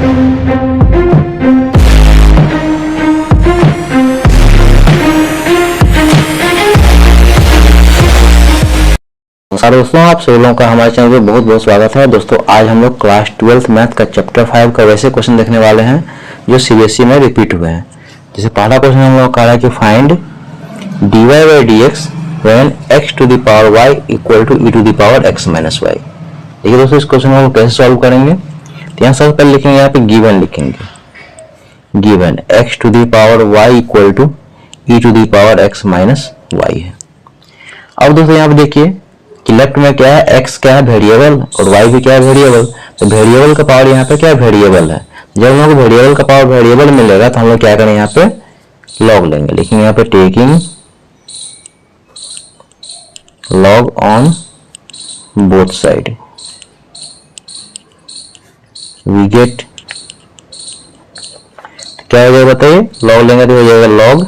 नमस्कार दोस्तों, आप सभी लोगों का हमारे चैनल पे बहुत बहुत स्वागत है। दोस्तों आज हम लोग क्लास 12th मैथ का चैप्टर 5 का वैसे क्वेश्चन देखने वाले हैं जो सीबीएसई में रिपीट हुए हैं। जैसे पहला क्वेश्चन हम लोग कह रहा है कि find dy by dx when x to the power y equal to e to the power x minus y। देखिए दोस्तों, इस क्वेश्चन को हम कैसे सॉल्व करेंगे। तो यहाँ सबसे पहले लिखेंगे, यहाँ पे गिवन लिखेंगे, given x to the power y equal to e to the power x minus y है। अब दोस्तों यहाँ पे देखिए कि लेफ्ट में क्या है, x क्या है वेरिएबल और y भी क्या है वेरिएबल। तो वेरिएबल का पावर यहाँ पे क्या है वेरिएबल है। जब हम लोग वेरिएबल का पावर वेरिएबल मिलेगा तो हम लोग क्या करें, यहाँ पे लॉग लेंगे। लेकिन यहाँ पे taking log on both side we get, क्या हो जाएगा बताइए, लॉग लेंगे तो हो जाएगा लॉग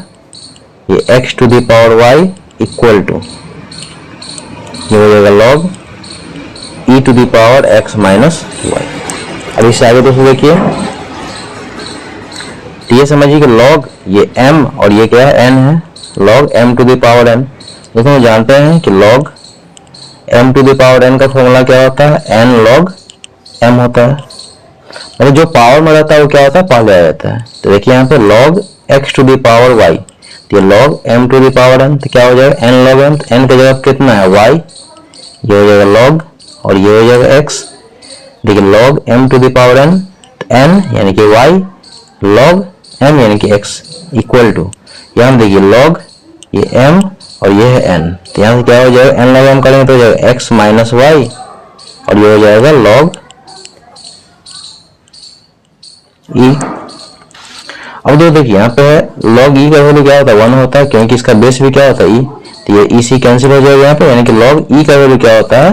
ये x to the power y equal to ये हो जाएगा log e to the power x minus y। अब इससे आगे दोस्तों देखिए, तो ये समझिए कि लॉग ये m और ये क्या है n है, log m to the power n। दोस्तों हम जानते हैं कि log m to the power n का फॉर्मूला क्या होता है, n लॉग m होता है। मतलब जो पावर में रहता है वो क्या होता है, पहले आ जाता है। तो देखिए यहाँ पे log x to the power y, तो ये log m to the power n, तो क्या हो जाएगा n लॉग m। तो n की जगह कितना है y, ये हो जाएगा लॉग और ये हो जाएगा x। देखिए log m to the power n, तो n यानी कि y लॉग m यानी कि x इक्वल टू, यहाँ देखिए लॉग ये m और ये है n, तो यहाँ से क्या हो जाएगा n लॉग m करेंगे तो हो जाएगा x माइनस y और ये हो जाएगा लॉग e। अब देखिए यहाँ पे लॉग e का वैल्यू क्या होता है 1 होता है, क्योंकि इसका बेस भी क्या होता है e, तो ये e c कैंसिल हो जाएगा यहाँ पे, यानी कि लॉग e का वैल्यू क्या होता है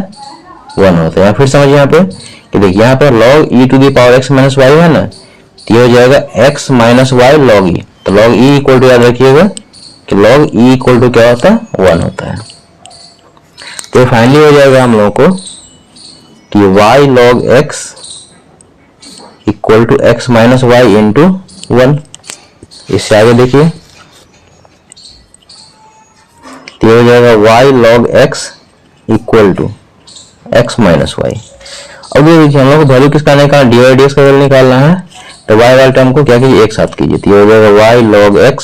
1 होता है। फिर समझिए यहाँ पे कि देखिए यहाँ पे log e to the power x minus y है ना, तो ये हो जाएगा x minus y log e। तो लॉग e इक्वल टू याद रखिएगा कि लॉग e इक्वल टू क्या होता है 1 होता है। तो फाइनली हो जाएगा हम लोगों को कि y log x equal to x minus y into 1। इससे आगे देखिए तो हो जाएगा y log x equal to x minus y। अब देखिए हम लोग वैल्यू किसका निकालना, डी वाई डी एक्स का वैल्यू निकालना है। तो y वाले टर्म को क्या कीजिए एक साथ कीजिए, तो हो जाएगा y log x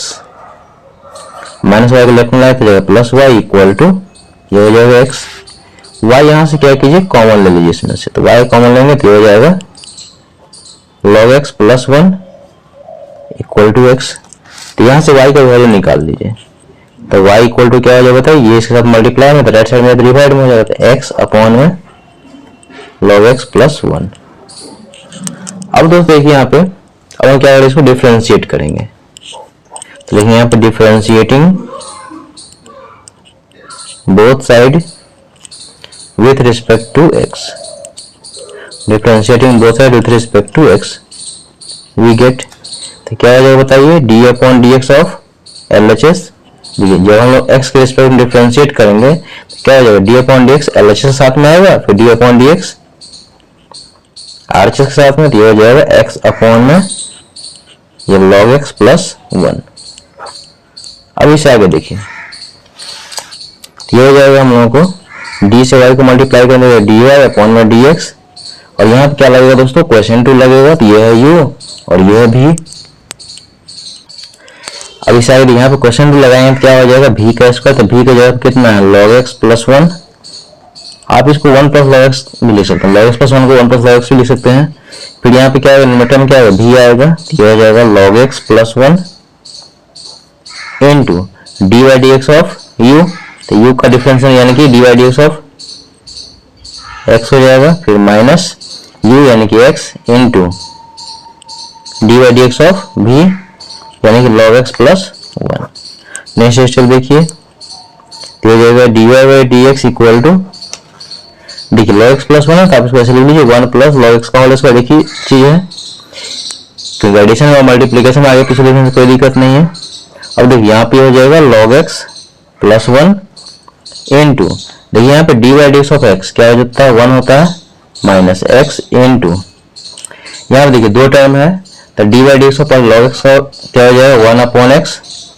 minus y को लेफ्ट में लाए तो जाएगा प्लस y इक्वल टू ये हो जाएगा x। y यहाँ से क्या कीजिए कॉमन ले लीजिए इसमें से, तो y कॉमन लेंगे तो हो जाएगा log x plus 1 equal to x। तो यहाँ से y का वैल्यू निकाल लीजिए, तो y इक्वल टू क्या हो जाएगा बताइए, ये इसके साथ मल्टीप्लाई में तो राइट साइड में डिवाइड में हो जाएगा, तो x अपॉन में log x प्लस 1। अब दोस्तों देखिए यहाँ पे अब हम क्या करेंगे, इसको डिफरेंशिएट करेंगे। तो देखिए यहाँ पे differentiating both side with respect to x, differentiating both side with respect to x we get, तो क्या हो जाएगा बताइए d upon D x of LHS। देखिए जब हम लोग x के रिस्पेक्ट में डिफरेंशिएट करेंगे तो क्या हो जाएगा d upon D x LHS के साथ में आएगा, फिर d upon D x RHS के साथ में, तो ये हो जाएगा x अपॉन में ये log x प्लस 1। अब इसे आगे देखिए ये हो जाएगा हम लोगों को d से y को मल्टीप्लाई करेंगे dy अपॉन में dx, और यहाँ पे क्या लगेगा दोस्तों क्वेश्चन 2 लगेगा, तो ये है u और ये है v। अब इस आगे यहाँ पे क्वेश्चन 2 लगाएंगे तो क्या हो जाएगा v का स्क्वायर, तो v का जगह कितना है log x प्लस 1। आप इसको 1 प्लस log x भी लिख सकते हैं, log x प्लस 1 को 1 प्लस log x भी लिख सकते हैं। फिर यहाँ पे क्या है न्यूमरेटर में क्या है v आएगा, तो ये हो जाएगा log x plus 1 into d Y D x of u, तो u का डिफरेंशियल यानी कि d Y D x of x हो जाएगा, फिर माइनस u यानी कि x into d Y D x of v यानी कि log x plus 1। Next step देखिए तो हो जाएगा dy by D x equal to, देखिए log x प्लस 1 है तो आप इसको ऐसे लिख लीजिए 1 प्लस log x का होल स्क्वायर। देखिए चीज है क्योंकि एडिशन और मल्टीप्लिकेशन में आगे पीछे लिखने से कोई दिक्कत नहीं है। अब देखिए यहाँ पे हो जाएगा log x प्लस 1 इंटू, देखिए यहाँ पे D by D x of x क्या हो जाता है 1 होता है माइनस x इंटू यहाँ पे देखिए दो टर्म है, तो d by D x of log x का क्या हो जाएगा 1 अपॉन एक्स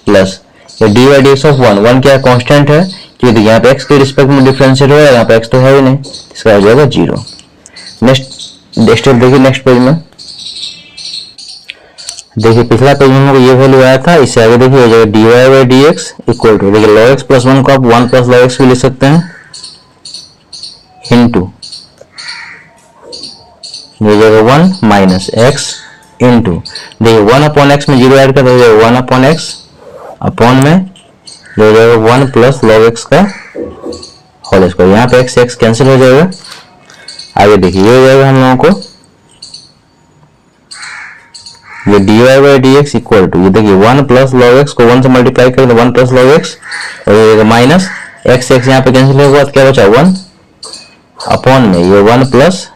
प्लस ये D by D x of 1 क्या कांस्टेंट है, क्योंकि यहाँ पे एक्स के रिस्पेक्ट में डिफरेंशिएट होगा, यहाँ पे एक्स तो है ही नहीं, इसका हो जाएगा 0। नेक्स्ट स्टेप देखिए नेक्स्ट पेज में, देखिए पिछला पेज में हमको ये वैल्यू आया था, इससे आगे देखिए हो जाएगा D Y by D x equal to, देखिए लॉग एक्स प्लस 1 को आप 1 प्लस लॉग एक्स भी लिख सकते हैं इंटू हो जाएगा 1 माइनस एक्स इंटू देखिए 1 अपॉन एक्स में 0 ऐड कर दो 1 अपॉन एक्स अपॉन में हो जाएगा 1 प्लस लॉग एक्स का होल स्क्वायर, यहाँ पे एक्स एक्स कैंसिल हो जाएगा। आगे देखिए ये हो जाएगा हम लोगों को ये dy by D x equal to ये देखिए 1 प्लस लॉग एक्स को 1 से मल्टीप्लाई करें तो 1 प्लस लॉग एक्स और ये माइनस एक्स एक्स यहाँ पे कैंसिल होगा तो क्या बचा 1 अपॉन में ये 1 प्लस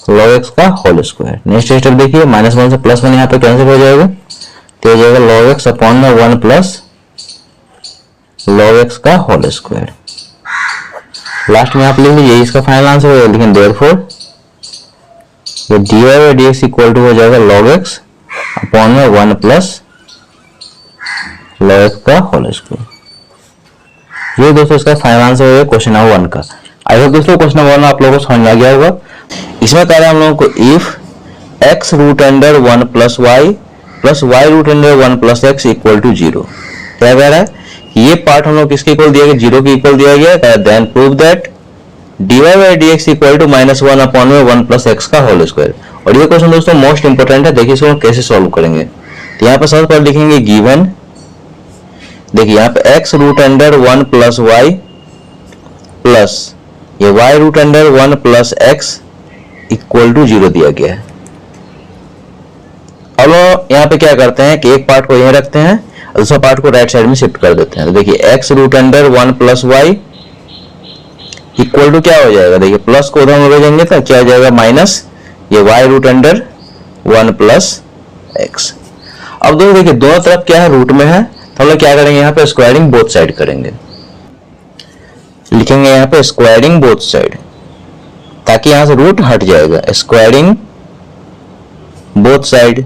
लॉग एक्स का होल स्क्वायर। नेक्स्ट स्टेप देखिए -1 से +1 यहाँ पे कैंसिल हो जाएगा तो हो जाएगा लॉग एक्स अपॉन में 1 प्लस लॉग एक्स का होल स्क्वायर। लास्ट में आप लिख लीजिए इसका फाइनल आंसर होगा, लेकिन देयरफॉर ये d Y by D x equal to हो जाएगा लॉग एक्स अपॉन में 1 प्लस लॉग एक्स का होल स्क्वायर। ये दोस्तों इसका फाइनल आंसर होगा क्वेश्चन नंबर 1 का। आई होप दोस्तों क्वेश्चन नंबर 1 आप लोगों को समझ में आ गया होगा। इसमें कह रहा है हम लोगों को if x root under 1 plus y root under 1 plus x equal to 0, क्या कह रहा है ये पार्ट हम लोग किसके इक्वल दिया गया 0 के इक्वल दिया गया, then prove that dy by D x equal to -1 upon में 1 प्लस एक्स का होल स्क्वायर। और ये क्वेश्चन दोस्तों मोस्ट इंपोर्टेंट है, देखिए इसको कैसे सॉल्व करेंगे। तो यहाँ पर सबसे पहले लिखेंगे गिवन, देखिए यहाँ पे x root under 1 plus y plus ये y root under 1 plus x equal to 0 दिया गया है। अब यहाँ पे क्या करते हैं कि एक पार्ट को यहीं रखते हैं और दूसरा पार्ट को राइट साइड में शिफ्ट कर देते हैं। तो देखिए x root under 1 plus y equal to क्या हो जाएगा, देखिए प्लस को उधर ले जाएंगे तो क्या हो जाएगा माइनस ये y root under 1 plus x. अब दोस्तों देखिए दोनों तरफ क्या है रूट में है, तो हम लोग क्या करेंगे यहाँ पे स्क्वायरिंग बोथ साइड करेंगे, लिखेंगे यहाँ पे स्क्वायरिंग बोथ साइड ताकि यहां से रूट हट जाएगा। Squaring both side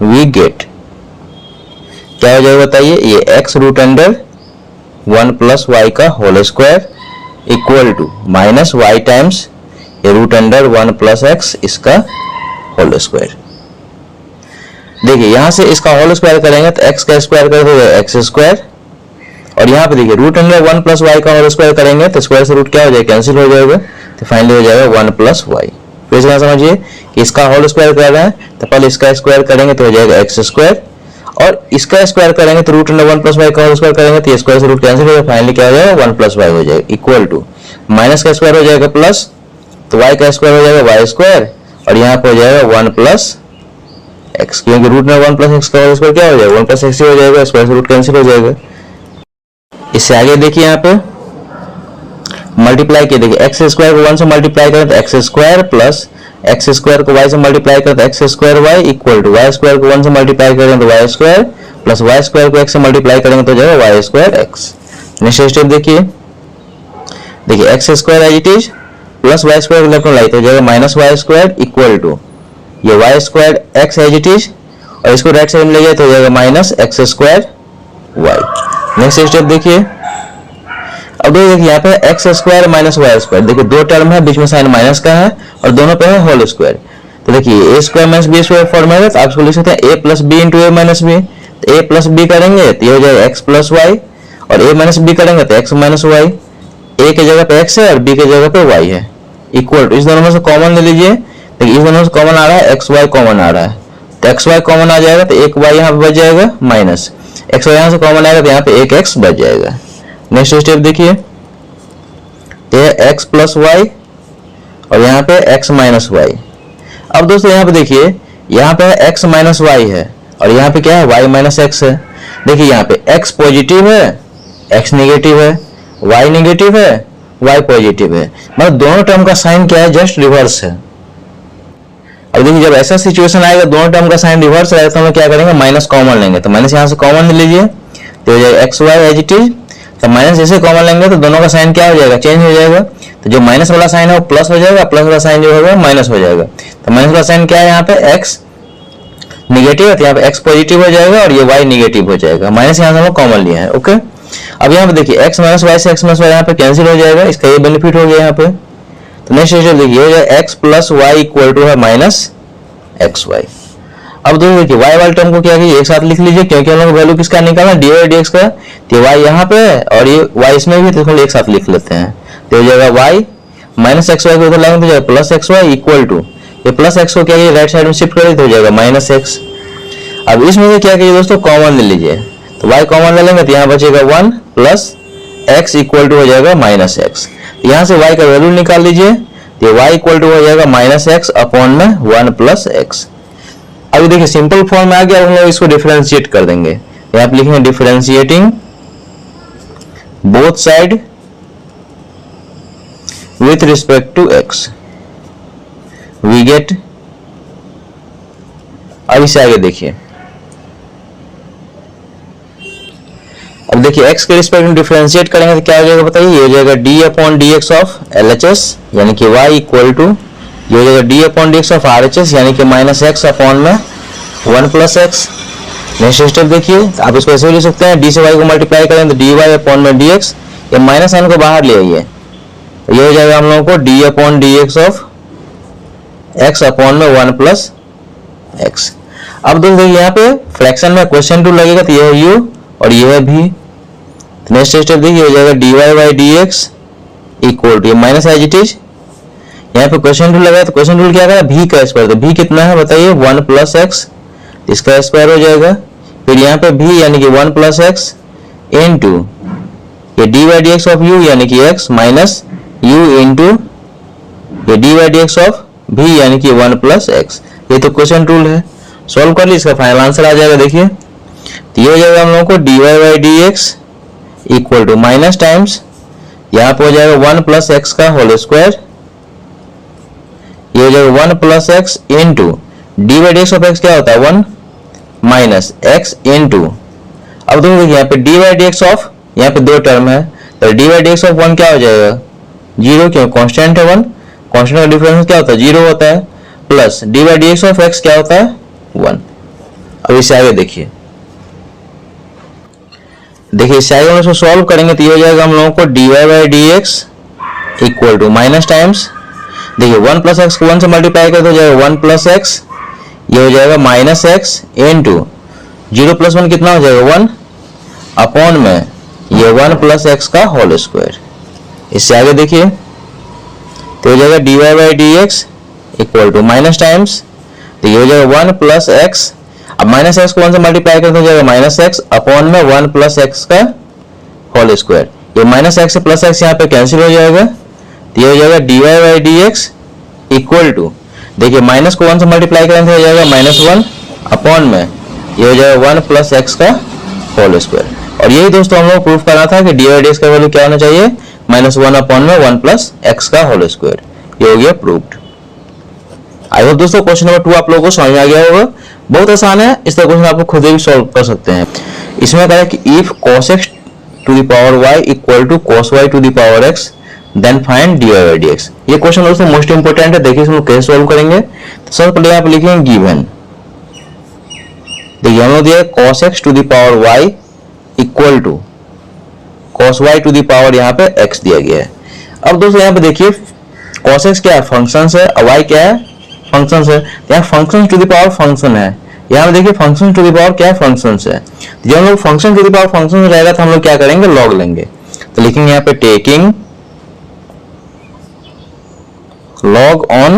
we get क्या हो जाएगा बताइए, ये x root under 1 plus y का whole square equal to minus y times ये रूट अंडर 1 प्लस एक्स इसका होल स्क्वायर। देखिए यहां से इसका होल स्क्वायर करेंगे तो x का स्क्वायर कर देगा एक्स स्क्वायर, और यहाँ पे देखिए रूट अंडर 1 प्लस वाई का होल स्क्वायर करेंगे तो स्क्वायर से रूट क्या हो जाएगा कैंसिल हो जाएगा, तो फाइनली हो जाएगा 1 प्लस वाई। फिर से समझिए कि इसका होल स्क्वायर कर रहे हैं तो पहले इसका स्क्वायर करेंगे तो हो जाएगा एक्स स्क्वायर, और इसका स्क्वायर करेंगे तो रूट अंडर 1 प्लस वाई का होल स्क्वायर करेंगे तो स्क्वायर से रूट कैंसिल हो जाएगा, फाइनली क्या हो जाएगा 1 प्लस वाई हो जाएगा इक्वल टू माइनस का स्क्वायर हो जाएगा प्लस तो वाई का स्क्वायर हो जाएगा वाई स्क्वायर, और यहाँ पे हो जाएगा 1 प्लस एक्स, क्योंकि रूट में 1 प्लस एक्स का होल स्क्वायर क्या हो जाएगा 1 प्लस एक्स हो जाएगा, स्क्वायर से रूट कैंसिल हो जाएगा। इससे आगे देखिए यहाँ पे मल्टीप्लाई किया, देखिए एक्स स्क्वायर को 1 से मल्टीप्लाई करें तो x square plus x square को वाई से मल्टीप्लाई करें तो x square y equal to y square को 1 से मल्टीप्लाई करें तो y square plus y square को एक्स से मल्टीप्लाई करेंगे तो जाएगा y square x. Next step देखिए, देखिए x square as it is plus y square left में लाई तो जाएगा minus y square equal to ये y square x as it is, और इसको राइट साइड में ले जाए तो जाएगा minus x square y. Next step देखिए, अब देखिए यहाँ पे x square minus y square, देखिए दो टर्म है बीच में साइन माइनस का है और दोनों पे है होल स्क्वायर, तो देखिए a square minus b square form है तो आप इसको लिख सकते हैं a plus b into a minus b, तो ए प्लस बी करेंगे तो ये हो जाएगा एक्स प्लस वाई, और ए माइनस बी करेंगे तो एक्स माइनस वाई, ए के जगह पे एक्स है और बी के जगह पे वाई है इक्वल टू इस दोनों में से कॉमन ले लीजिए, देखिए इस दोनों से कॉमन आ रहा है एक्स वाई कॉमन आ रहा है तो एक्स वाई कॉमन आ जाएगा तो एक वाई यहाँ पे बच जाएगा माइनस एक्स वाई यहाँ से कॉमन आएगा तो यहाँ पे एक एक्स बच जाएगा। नेक्स्ट स्टेप देखिए, ये x प्लस वाई और यहाँ पे x माइनस वाई। अब दोस्तों यहाँ पे देखिए यहाँ पे x माइनस वाई है और यहाँ पे क्या है y माइनस एक्स है। देखिए यहाँ पे x पॉजिटिव है x नेगेटिव है, y नेगेटिव है y पॉजिटिव है, मतलब दोनों टर्म का साइन क्या है जस्ट रिवर्स है। अब देखिए जब ऐसा सिचुएशन आएगा दोनों टर्म का साइन रिवर्स आएगा तो हम क्या करेंगे माइनस कॉमन लेंगे, तो माइनस यहाँ से कॉमन ले लीजिए तो हो जाएगा x y as it is, तो माइनस जैसे कॉमन लेंगे तो दोनों का साइन क्या हो जाएगा चेंज हो जाएगा, तो जो माइनस वाला साइन है वो प्लस हो जाएगा, प्लस वाला साइन जो होगा माइनस हो जाएगा। तो माइनस वाला साइन क्या है यहाँ पे, x निगेटिव है तो यहाँ पे x पॉजिटिव हो जाएगा और ये y निगेटिव हो जाएगा। माइनस यहाँ से हम लोग कॉमन लिया है। ओके, अब यहाँ पे देखिए x माइनस वाई से x माइनस वाई यहाँ पे कैंसिल हो जाएगा, इसका ये बेनिफिट हो गया यहाँ पे। तो नेक्स्ट स्टेप देखिए हो जाएगा x plus y equal to है माइनस एक्स वाई। अब देखिए y वाले टर्म को क्या कीजिए एक साथ लिख लीजिए, क्योंकि हम लोग वैल्यू किसका निकालना है, dy dx का। तो y यहाँ पे है और ये y इसमें भी, तो एक साथ लिख लेते हैं। तो हो जाएगा y माइनस एक्स वाई को उधर लाएंगे तो जाएगा plus x y equal to, ये प्लस एक्स को क्या कीजिए राइट साइड में शिफ्ट करिए तो हो जाएगा माइनस एक्स। अब इसमें से क्या कीजिए दोस्तों, कॉमन ले लीजिए। तो y कॉमन ले लेंगे तो यहाँ बचेगा 1 प्लस x इक्वल टू हो जाएगा माइनस एक्स। यहाँ से y का वैल्यू निकाल लीजिए, तो y इक्वल टू हो जाएगा माइनस एक्स अपॉन में 1 प्लस एक्स। अभी देखिए सिंपल फॉर्म में आ गया, हम लोग इसको डिफरेंशिएट कर देंगे। यहाँ पे लिखेंगे differentiating both side with respect to x, we get। अब इसे आगे देखिए, अब देखिए x के रिस्पेक्ट में डिफरेंशिएट करेंगे तो क्या हो जाएगा बताइए, ये हो जाएगा d upon D x of LHS यानी कि y इक्वल टू, ये हो जाएगा d upon D x of RHS यानी कि माइनस एक्स अपॉन में 1 प्लस एक्स। नेक्स्ट स्टेप देखिए, आप इसको ऐसे भी लिख सकते हैं, d से y को मल्टीप्लाई करें तो dy अपॉन में dx, ये माइनस साइन को बाहर ले आइए, ये हो जाएगा हम लोगों को d upon D x of x अपॉन में 1 प्लस एक्स। अब दोस्तों यहाँ पे फ्रैक्शन में क्वेश्चन टू लगेगा तो ये है u और ये है v। नेक्स्ट स्टेप देखिए हो जाएगा dy by D x equal to, ये माइनस एज इट इज, यहाँ पे क्वेश्चन टू लगा तो क्वेश्चन टू क्या करेगा v का स्क्वायर, तो v कितना है बताइए 1 प्लस एक्स, इसका स्क्वायर हो जाएगा। फिर यहाँ पे v यानी कि 1 प्लस एक्स इनटू ये d by D x of u यानी कि x माइनस u इंटू ये d by D x of v यानी कि 1 प्लस एक्स। ये तो क्वेश्चन टूल है, सॉल्व कर ली, इसका फाइनल आंसर आ जाएगा। देखिए तो ये हो जाएगा हम लोगों को dy by D x equal to minus times यहाँ पे हो जाएगा 1 प्लस एक्स का होल स्क्वायर, ये हो जाएगा 1 plus x into d by D x of x क्या होता है 1 माइनस एक्स इंटू, अब देखो यहाँ पे D by D x of, यहाँ पे दो टर्म है तो d by D x of 1 क्या हो जाएगा 0, क्यों कांस्टेंट है 1, कांस्टेंट का डिफरेंस क्या होता है 0 होता है, plus D by D x of x क्या होता है 1। अब इसे आगे देखिए, इससे आगे हम इसको सॉल्व करेंगे तो ये हो जाएगा हम लोगों को dy by D x equal to minus times, देखिए 1 प्लस एक्स को 1 से मल्टीप्लाई कर तो हो जाएगा 1 प्लस एक्स, ये हो जाएगा माइनस एक्स इनटू 0 प्लस 1 कितना हो जाएगा 1 अपॉन में ये 1 प्लस एक्स का होल स्क्वायर। इससे आगे देखिए तो हो जाएगा dy by D x equal to minus times, तो ये हो जाएगा 1 प्लस एक्स, अब माइनस एक्स को 1 से मल्टीप्लाई करते हो जाएगा माइनस एक्स अपॉन में 1 प्लस एक्स का होल स्क्वायर। ये माइनस एक्स से प्लस एक्स यहाँ पे कैंसिल हो जाएगा, तो ये हो जाएगा dy by D x equal to, देखिए माइनस को 1 से मल्टीप्लाई करेंगे हो जाएगा -1 अपॉन में ये हो जाएगा 1 प्लस एक्स का होल स्क्वायर। और यही दोस्तों हम लोग प्रूफ करना था कि dy बाई डी एक्स का वैल्यू क्या होना चाहिए -1 अपॉन में 1 प्लस एक्स का होल स्क्वायर। ये हो गया प्रूव्ड। आई होप दोस्तों क्वेश्चन नंबर 2 आप लोगों को समझ में आ गया होगा, बहुत आसान है, इस तरह क्वेश्चन आप लोग खुद भी सॉल्व कर सकते हैं। इसमें कहा है कि if cos x to the power y equal to cos y to the power x then find dy by D x. ये क्वेश्चन दोस्तों मोस्ट इंपोर्टेंट है, देखिए इसमें कैसे सॉल्व करेंगे। तो सबसे पहले यहाँ पे लिखेंगे गिवन, देखिए हम लोग दिया cos x to the power y equal to cos y to the power यहाँ पे x दिया गया है। अब दोस्तों यहाँ पे देखिए cos x क्या है फंक्शन है और y क्या है फंक्शन है, यहाँ function to the power function है, यहाँ देखिए फंक्शन टू द पावर क्या है फंक्शन है। जब हम लोग function to the power function रहेगा तो हम लोग क्या करेंगे लॉग लेंगे, तो लिखेंगे यहाँ पे taking log on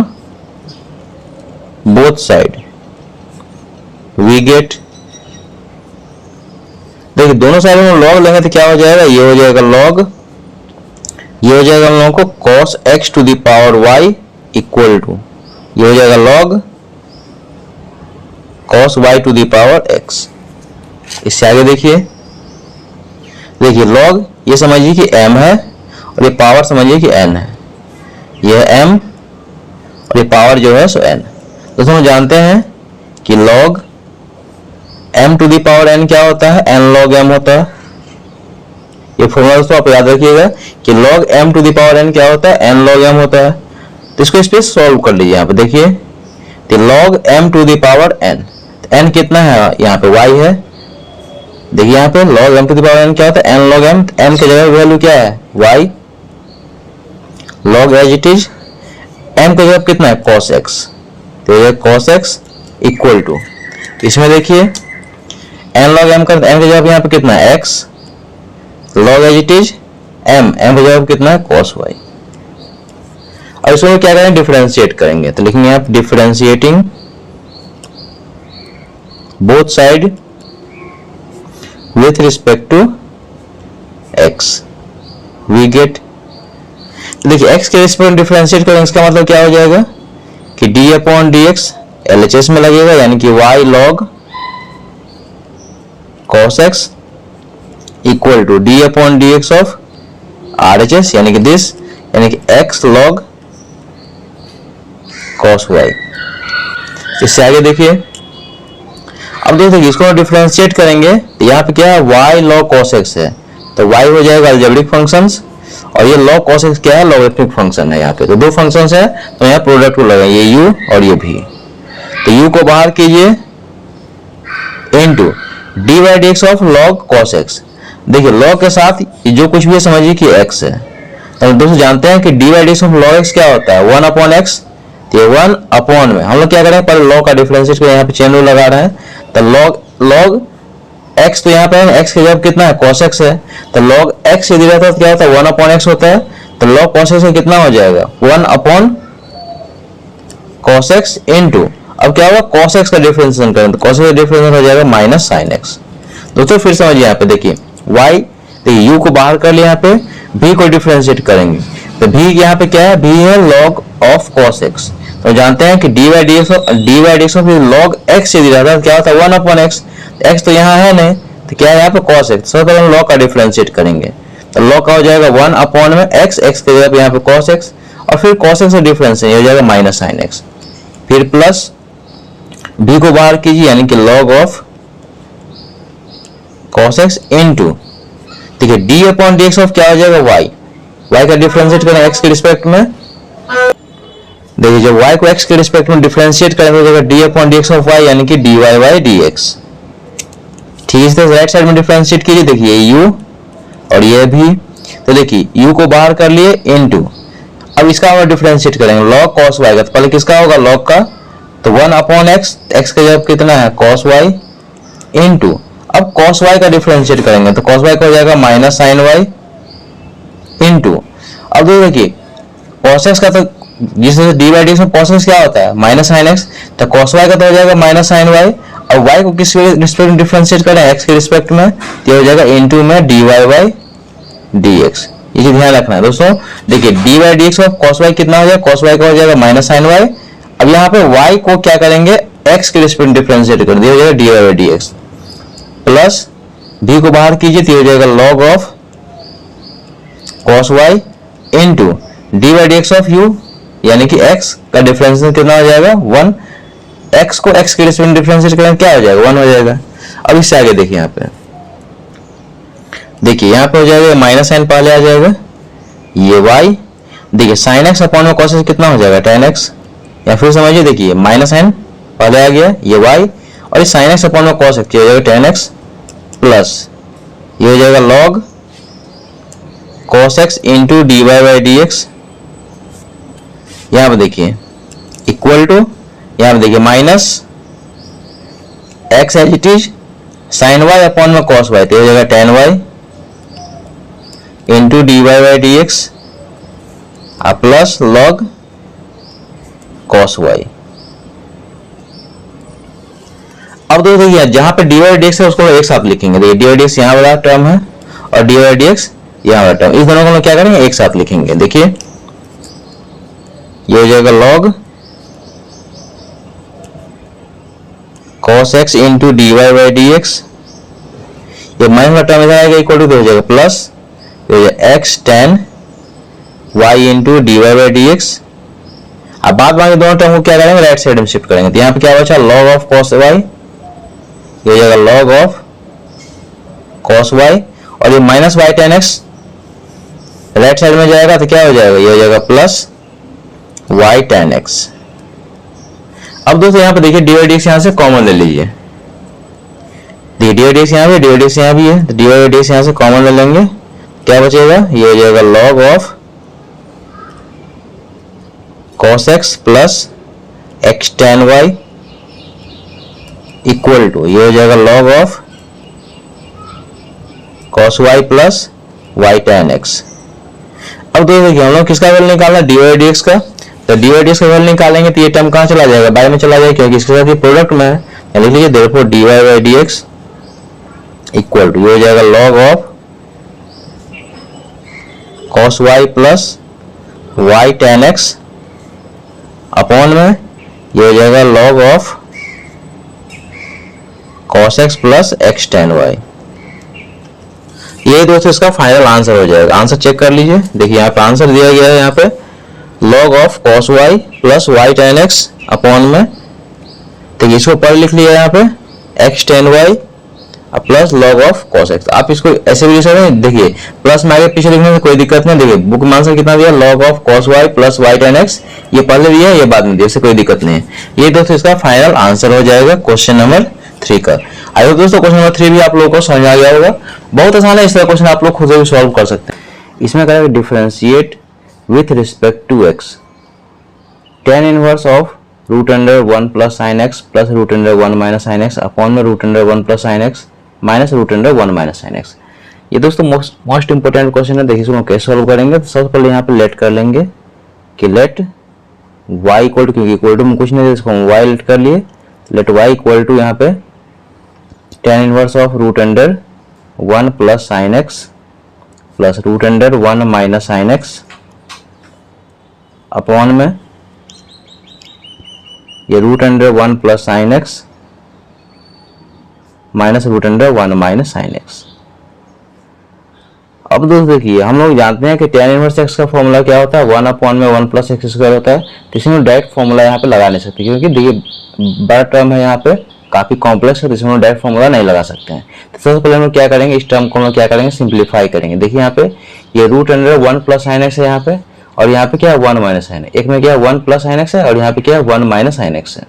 both side we get, देखिए दोनों साइड में log लेंगे तो क्या हो जाएगा, ये हो जाएगा log, ये हो जाएगा हम लोगों को cos x to the power y equal to, ये हो जाएगा log cos y to the power x। इससे आगे देखिए log ये समझिए कि m है और ये पावर समझिए कि n है, ये m और ये पावर जो है सो n। दोस्तों हम जानते हैं कि log m to the power n क्या होता है, n log m होता है। ये फॉर्मूला दोस्तों आप याद रखिएगा कि log m to the power n क्या होता है, n log m होता है। तो इसको इस पे सॉल्व कर लीजिए। यहाँ पे देखिए तो log m to the power n, n कितना है यहाँ पे y है। देखिए यहाँ पे log m to the power n क्या होता है, n log m, n की जगह वैल्यू क्या है y, log as it is m की जगह कितना है cos x, तो ये cos x इक्वल टू, इसमें देखिए n log m का n की जगह यहाँ पे कितना है x, log as it is m की जगह कितना है cos y। और इसमें क्या करेंगे, डिफरेंशिएट करेंगे। तो लिखेंगे आप differentiating both side with respect to x, we get, देखिए x के रिस्पेक्ट डिफरेंशिएट करेंगे, इसका मतलब क्या हो जाएगा कि d अपॉन dx LHS में लगेगा, यानी कि y log cos x equal to d upon dx of RHS, यानी कि दिस, यानी कि x log cos y। इससे आगे देखिए, अब देखिए इसको डिफरेंशिएट करेंगे तो यहाँ पे क्या है y log cos x है, तो y हो जाएगा अलजेब्रिक फंक्शंस, और ये log cos x क्या है, लॉगरिथमिक फंक्शन है। यहाँ पे तो दो फंक्शंस है, तो यहाँ प्रोडक्ट को लगाइए, ये u और ये v। तो u को बाहर कीजिए into dy dx of log cos x। देखिए log के साथ जो कुछ भी समझिए कि x है, तो दोस्तों जानते हैं कि dy dx of log x क्या होता है 1 अपॉन x, तो 1 अपॉन में हम लोग क्या करें, पहले log का डिफरेंशिएट को यहाँ पे चेन रूल लगा रहे हैं, तो log x, तो यहाँ पे x की जगह कितना है cos x है, तो log x यदि रहता है तो क्या होता है 1 अपॉन x होता है, तो log cos x कितना हो जाएगा 1 अपॉन cos x इनटू, अब क्या होगा cos x का डिफरेंशिएशन करें तो cos x का डिफरेंशिएशन हो जाएगा माइनस sin x। दोस्तों फिर समझिए यहाँ पे देखिए y, देखिए u को बाहर कर लिया, यहाँ पे v को डिफरेंशिएट करेंगे, तो v यहाँ पे क्या है, v है log ऑफ cos x। तो जानते हैं कि dy dx of log x यदि रहता है क्या होता है 1 अपॉन x, x तो यहाँ है नहीं, तो क्या है यहाँ पे cos x, सबसे पहले हम log का डिफरेंशिएट करेंगे, तो log का हो जाएगा 1 अपॉन में x की जगह पे यहाँ पे cos x, और फिर cos x का डिफरेंशिएट हो जाएगा माइनस sin x, फिर प्लस v को बाहर कीजिए, यानी कि log of cos x into, ठीक है d अपॉन dx ऑफ क्या हो जाएगा y का डिफरेंशिएट करें x के रिस्पेक्ट में। देखिए जब y को x के रिस्पेक्ट में डिफरेंशिएट करेंगे तो d upon dx of y, यानी कि dy बाय dx। ठीक है, राइट साइड में डिफरेंशिएट कीजिए, देखिए u और ये भी, तो देखिए u को बाहर कर लिए इनटू, अब इसका हम डिफरेंशिएट करेंगे log cos y का, तो पहले किसका होगा log का, तो 1 अपॉन x, x का जब कितना है cos y इनटू, अब cos y का डिफरेंशिएट करेंगे तो cos y का हो जाएगा माइनस sin y इनटू, अब देखिए cos x का, तो जिससे dy dx में cos x क्या होता है माइनस sin x, तो cos y का तो हो जाएगा माइनस sin y, और y को किस रिस्पेक्ट में डिफरेंशिएट करें x के रिस्पेक्ट में, तो हो जाएगा इनटू में dy बाय dx। ये चीज ध्यान रखना है दोस्तों। देखिए dy dx of cos y कितना हो जाएगा, cos y का हो जाएगा माइनस sin y। अब यहाँ पे y को क्या करेंगे, x के रिस्पेक्ट में डिफरेंशिएट कर दिया, हो जाएगा dy by dx, plus v को बाहर कीजिए तो हो जाएगा log of cos y into dy by dx of u, यानी कि x का डिफरेंशिएशन कितना हो जाएगा 1, x को x के रिस्पेक्ट में डिफरेंशिएट करें क्या हो जाएगा 1 हो जाएगा। अब इससे आगे देखिए यहाँ पे, देखिए यहाँ पे हो जाएगा माइनस साइन पहले आ जाएगा, ये y, देखिए sin x अपॉन में cos x कितना हो जाएगा tan x, या फिर समझिए देखिए माइनस साइन पहले आ गया ये y, और ये sin x अपॉन में cos x हो जाएगा tan x, प्लस ये हो जाएगा log cos x into dy by dx। यहाँ पे देखिए इक्वल टू, यहाँ पे देखिए minus x as it is sin y upon में cos y, तो हो जाएगा tan y into dy by dx plus log cos y। अब देखिए जहां पे dy बाय dx है उसको एक साथ लिखेंगे, देखिए dy बाय dx यहाँ वाला टर्म है और dy बाय dx यहाँ वाला टर्म, इस दोनों को हम क्या करेंगे एक साथ लिखेंगे। देखिए ये हो जाएगा log cos x into dy by dx, ये माइनस का टर्म इधर आएगा इक्वल टू हो जाएगा plus x tan y into dy by dx। अब बाद में दोनों टर्म को क्या करेंगे राइट साइड में शिफ्ट करेंगे, तो यहाँ पे क्या बचा log ऑफ cos y, ये हो जाएगा log ऑफ cos y, और ये minus y tan x right side में जाएगा तो क्या हो जाएगा, ये हो जाएगा प्लस वाई टेन एक्स। अब दोस्तों यहाँ पे देखिए डी वाई डी एक्स यहाँ से कॉमन ले लीजिए, देखिए डी वाई डी एक्स यहाँ पे, डी वाई डी एक्स यहाँ भी है, तो डी वाई डी एक्स यहाँ से कॉमन ले लेंगे, क्या बचेगा, ये हो जाएगा log of cos x plus x tan y equal to, ये हो जाएगा log of cos y plus y tan x. अब देखिए हम लोग किसका वैल्यू निकालना है, डी वाई डी एक्स का, तो डी वाई डी एक्स का वैल्यू निकालेंगे तो ये टर्म कहाँ चला जाएगा, बाय में चला जाएगा, क्योंकि इसके साथ ये प्रोडक्ट में है। लिख लीजिए therefore d Y by D x equal to, ये हो जाएगा log of cos y plus y tan x upon में ये हो जाएगा log of cos x plus x tan y. ये दोस्तों इसका फाइनल आंसर हो जाएगा। आंसर चेक कर लीजिए, देखिए यहाँ पे आंसर दिया गया है, यहाँ पे log of cos y plus y tan x upon में, देखिए इसको पर लिख लिया यहाँ पे x tan y plus log of cos x। आप इसको ऐसे भी लिख सकते हैं, देखिए प्लस में आगे पीछे लिखने में कोई दिक्कत नहीं। देखिए बुक में आंसर कितना दिया, log of cos y plus y tan x, ये पहले दिया है ये बाद में दिया, इससे कोई दिक्कत नहीं है। ये दोस्तों इसका फाइनल आंसर हो जाएगा क्वेश्चन नंबर 3 का। आई होप दोस्तों क्वेश्चन नंबर 3 भी आप लोगों को समझ आ गया होगा, बहुत आसान है, इस तरह क्वेश्चन आप लोग खुद से भी सॉल्व कर सकते हैं। इसमें करेंगे differentiate with respect to x tan inverse of root under 1 plus sine x plus root under 1 minus sine x upon में root under 1 plus sine x minus root under 1 minus sine x. ये दोस्तों most important question है, देखिए इसको कैसे solve करेंगे। तो सबसे पहले यहाँ पे लेट कर लेंगे कि लेट y इक्वल टू, क्योंकि इक्वल टू में कुछ नहीं है, इसको हम y लेट कर लिए, लेट y इक्वल टू यहाँ पे tan inverse of root under 1 plus sine x plus root under 1 minus sine x upon में ये root under 1 plus sine x minus root under 1 minus sine x. अब दोस्तों देखिए हम लोग जानते हैं कि tan इनवर्स x का फॉर्मूला क्या होता है, 1 अपॉन में 1 प्लस एक्स स्क्वायर होता है, तो इसमें डायरेक्ट फॉर्मूला यहाँ पे लगा नहीं सकते, क्योंकि देखिए बड़ा टर्म है यहाँ पे, काफी कॉम्प्लेक्स है, तो इसमें डायरेक्ट फॉर्मूला नहीं लगा सकते हैं। तो सबसे पहले हम लोग क्या करेंगे, इस टर्म को हम लोग क्या करेंगे, सिंप्लीफाई करेंगे। देखिए यहाँ पे ये root under 1 plus sine x है यहाँ पे, और यहाँ पे क्या है 1 माइनस साइन, एक में क्या है 1 प्लस साइन एक्स है और यहाँ पे क्या है 1 माइनस साइन एक्स है,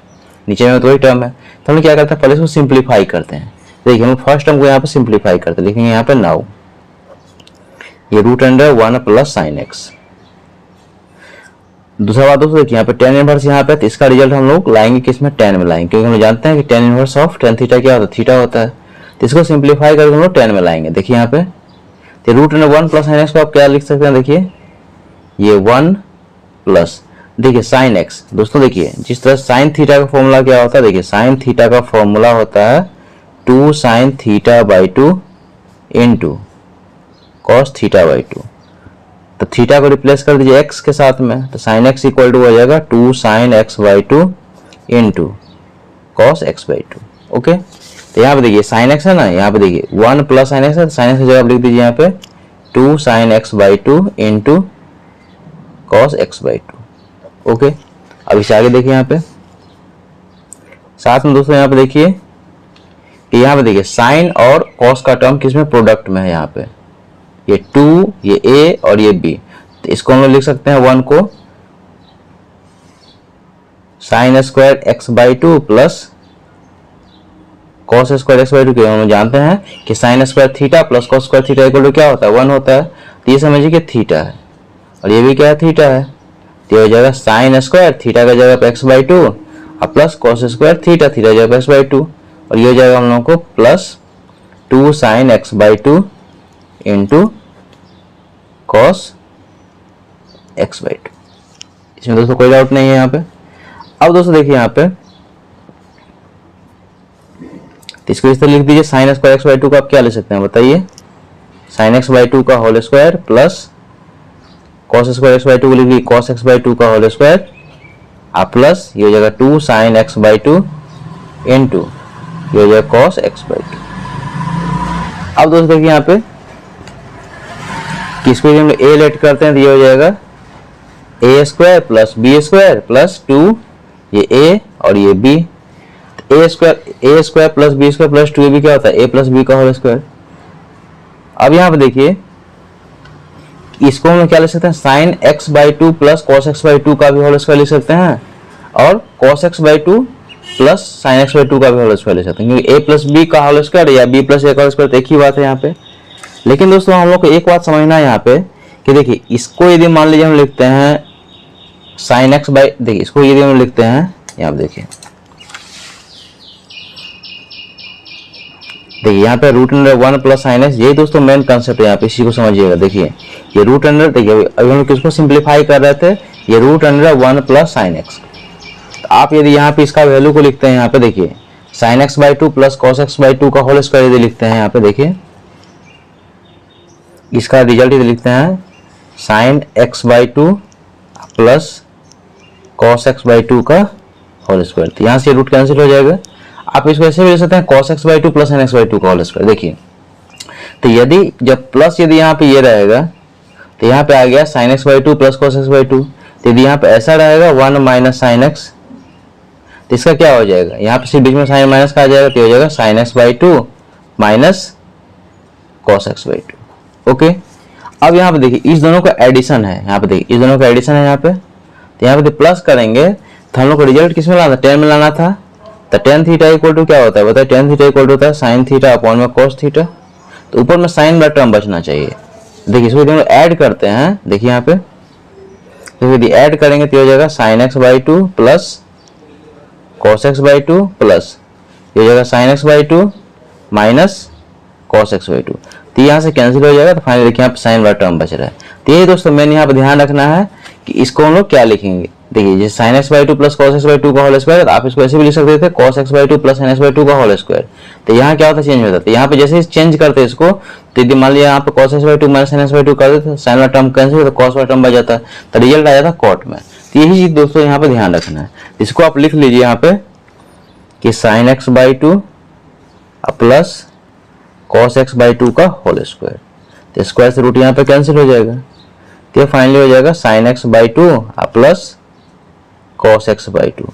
नीचे में तो वही टर्म है। तो हम लोग क्या करते हैं, पहले इसको सिंप्लीफाई करते हैं। देखिए हम फर्स्ट टर्म को यहाँ पे सिंप्लीफाई करते हैं, लिखेंगे यहाँ पे नाउ ये root under 1 plus sine x. दूसरा बात दोस्तों देखिए यहाँ पे tan इनवर्स यहाँ पे, तो इसका रिजल्ट हम लोग लाएंगे किसमें, tan में लाएंगे, क्योंकि हम जानते हैं कि tan inverse of tan theta क्या होता है, थीटा होता है। तो इसको सिंप्लीफाई करके हम लोग tan में लाएंगे। देखिए यहाँ पे तो root under 1 plus sine x को आप क्या लिख सकते हैं, देखिए ये 1 प्लस, देखिए साइन एक्स। दोस्तों देखिए जिस तरह साइन थीटा का फॉर्मूला क्या होता है, देखिए साइन थीटा का फॉर्मूला होता है 2 sine theta by 2 into cos theta by 2। तो थीटा को रिप्लेस कर दीजिए एक्स के साथ में, तो साइन एक्स इक्वल टू हो जाएगा 2 sign x by 2 into cos x by 2। Okay, तो यहाँ पे देखिए साइन एक्स है ना, यहाँ पे देखिए 1 प्लस साइन एक्स है, साइन एक्स की जगह आप लिख दीजिए यहाँ पे 2 sign x by 2 into cos x by 2। Okay, अब इसे आगे देखिए यहाँ पे साथ में दोस्तों यहाँ पे देखिए कि यहाँ पे देखिए साइन और कॉस का टर्म किसमें, प्रोडक्ट में है। यहाँ पे ये 2, ये a और ये b, तो इसको हम लोग लिख सकते हैं 1 को sine square x by 2 plus cos square x by 2, के हम जानते हैं कि sine square theta plus cos square theta equal to क्या होता है, 1 होता है। तो ये समझिए कि थीटा है और ये भी क्या है, थीटा है। तो ये हो जाएगा साइन स्क्वायर थीटा का जगह पे एक्स बाई 2 और plus cos square theta theta जगह पे एक्स बाई 2, और ये हो जाएगा हम लोगों को plus 2 sign x by 2 into cos x by 2। इसमें दोस्तों कोई डाउट नहीं है यहाँ पे। अब दोस्तों देखिए यहाँ पे तो इसको इस तरह लिख दीजिए, साइन स्क्वायर एक्स बाई 2 का आप क्या ले सकते हैं बताइए, साइन एक्स बाई 2 का whole square plus cos square x by 2 को लिख लीजिए कॉस एक्स बाई 2 का होल स्क्वायर, और प्लस ये हो जाएगा 2 साइन एक्स बाई 2 इंटू ये हो जाएगा कॉस एक्स बाई 2। अब दोस्तों देखिए यहाँ पे किसको हम लोग a लेट करते हैं, तो ये हो जाएगा a square plus b square plus 2 ये a और ये b। a square plus b square plus 2ab क्या होता है, a प्लस b का होल स्क्वायर। अब यहाँ पे देखिए इसको हम क्या लिख सकते हैं, sign x by two plus cos x by two का भी होल स्क्वायर लिख सकते हैं और cos x by two plus sine x by two का भी होल स्क्वायर लिख सकते हैं, क्योंकि ए प्लस बी का होल स्क्वायर या बी प्लस ए का होल स्क्वायर एक ही बात है यहाँ पे। लेकिन दोस्तों हम लोग को एक बात समझना है यहाँ पे कि देखिए इसको यदि मान लीजिए हम लिखते हैं साइन एक्स बाई, देखिए इसको यदि हम लिखते हैं यहाँ देखिए यहाँ पे root under one plus sine x, यही दोस्तों मेन कंसेप्ट है यहाँ पे, इसी को समझिएगा। देखिए ये रूट अंडर, देखिए अभी हम लोग किसको सिंप्लीफाई कर रहे थे, ये root under one plus sine x. तो आप यदि यहाँ पे इसका वैल्यू को लिखते हैं यहाँ पे देखिए sine x by two plus cos x by two का होल स्क्वायर यदि लिखते हैं यहाँ पे देखिए इसका रिजल्ट यदि लिखते हैं sign x by two plus cos x by two का होल स्क्वायर, तो यहाँ से रूट कैंसिल हो जाएगा। आप इसको ऐसे भी लिख सकते हैं cos x by two plus sin x by two का होल स्क्वायर। देखिए तो यदि जब प्लस यदि यहाँ पे ये रहेगा तो यहाँ पे आ गया sin x by two plus cos x by two, तो यदि यहाँ पे ऐसा रहेगा 1 माइनस साइन एक्स, तो इसका क्या हो जाएगा, यहाँ पे सिर्फ बीच में साइन माइनस का आ जाएगा, तो हो जाएगा sin x by two minus cos x by to. Okay, अब यहाँ पे देखिए इस दोनों का एडिशन है, यहाँ पे देखिए इस दोनों का एडिशन है यहाँ पे, तो यहाँ पे प्लस करेंगे तो हम लोग को रिजल्ट किस में लाना था, 10 में लाना था। तो टेन थीटा इक्वल टू क्या होता है बताए, टेन थीटा इक्वल टू होता है साइन थीटा अपॉन में कॉस थीटा, तो ऊपर में साइन वाला टर्म बचना चाहिए। देखिए इसको दोनों ऐड करते हैं, देखिए यहाँ पे तो यदि ऐड करेंगे तो हो जाएगा sine x by two plus cos x by two plus ये हो जाएगा sine x by two minus cos x by two, तो यहाँ से कैंसिल हो जाएगा। तो फाइनली देखिए यहाँ पे साइन वाला टर्म बच रहा है। तो ये दोस्तों मैंने यहाँ पे ध्यान रखना है कि इसको हम लोग क्या लिखेंगे, देखिए जैसे sign x by two plus cos x by two का होल स्क्वायर, आप इसको ऐसे भी लिख सकते थे cos x by two plus sine x by two का होल स्क्वायर। तो यहाँ क्या होता है, चेंज होता है। तो यहाँ पे जैसे ही चेंज करते हैं इसको, तो यदि मान लिया यहाँ पे cos x by two minus sine x by to कर देते, साइन वाला टर्म कैंसिल, तो कॉस वाला टर्म बच जाता है, तो रिजल्ट आ जाता है कॉट में। तो यही चीज दोस्तों यहाँ पे ध्यान रखना है। इसको आप लिख लीजिए यहाँ पे कि sine x by two plus cos x by two का होल स्क्वायर, तो स्क्वायर से रूट यहाँ पे कैंसिल हो जाएगा, तो फाइनली हो जाएगा sine x by two plus cos x by two.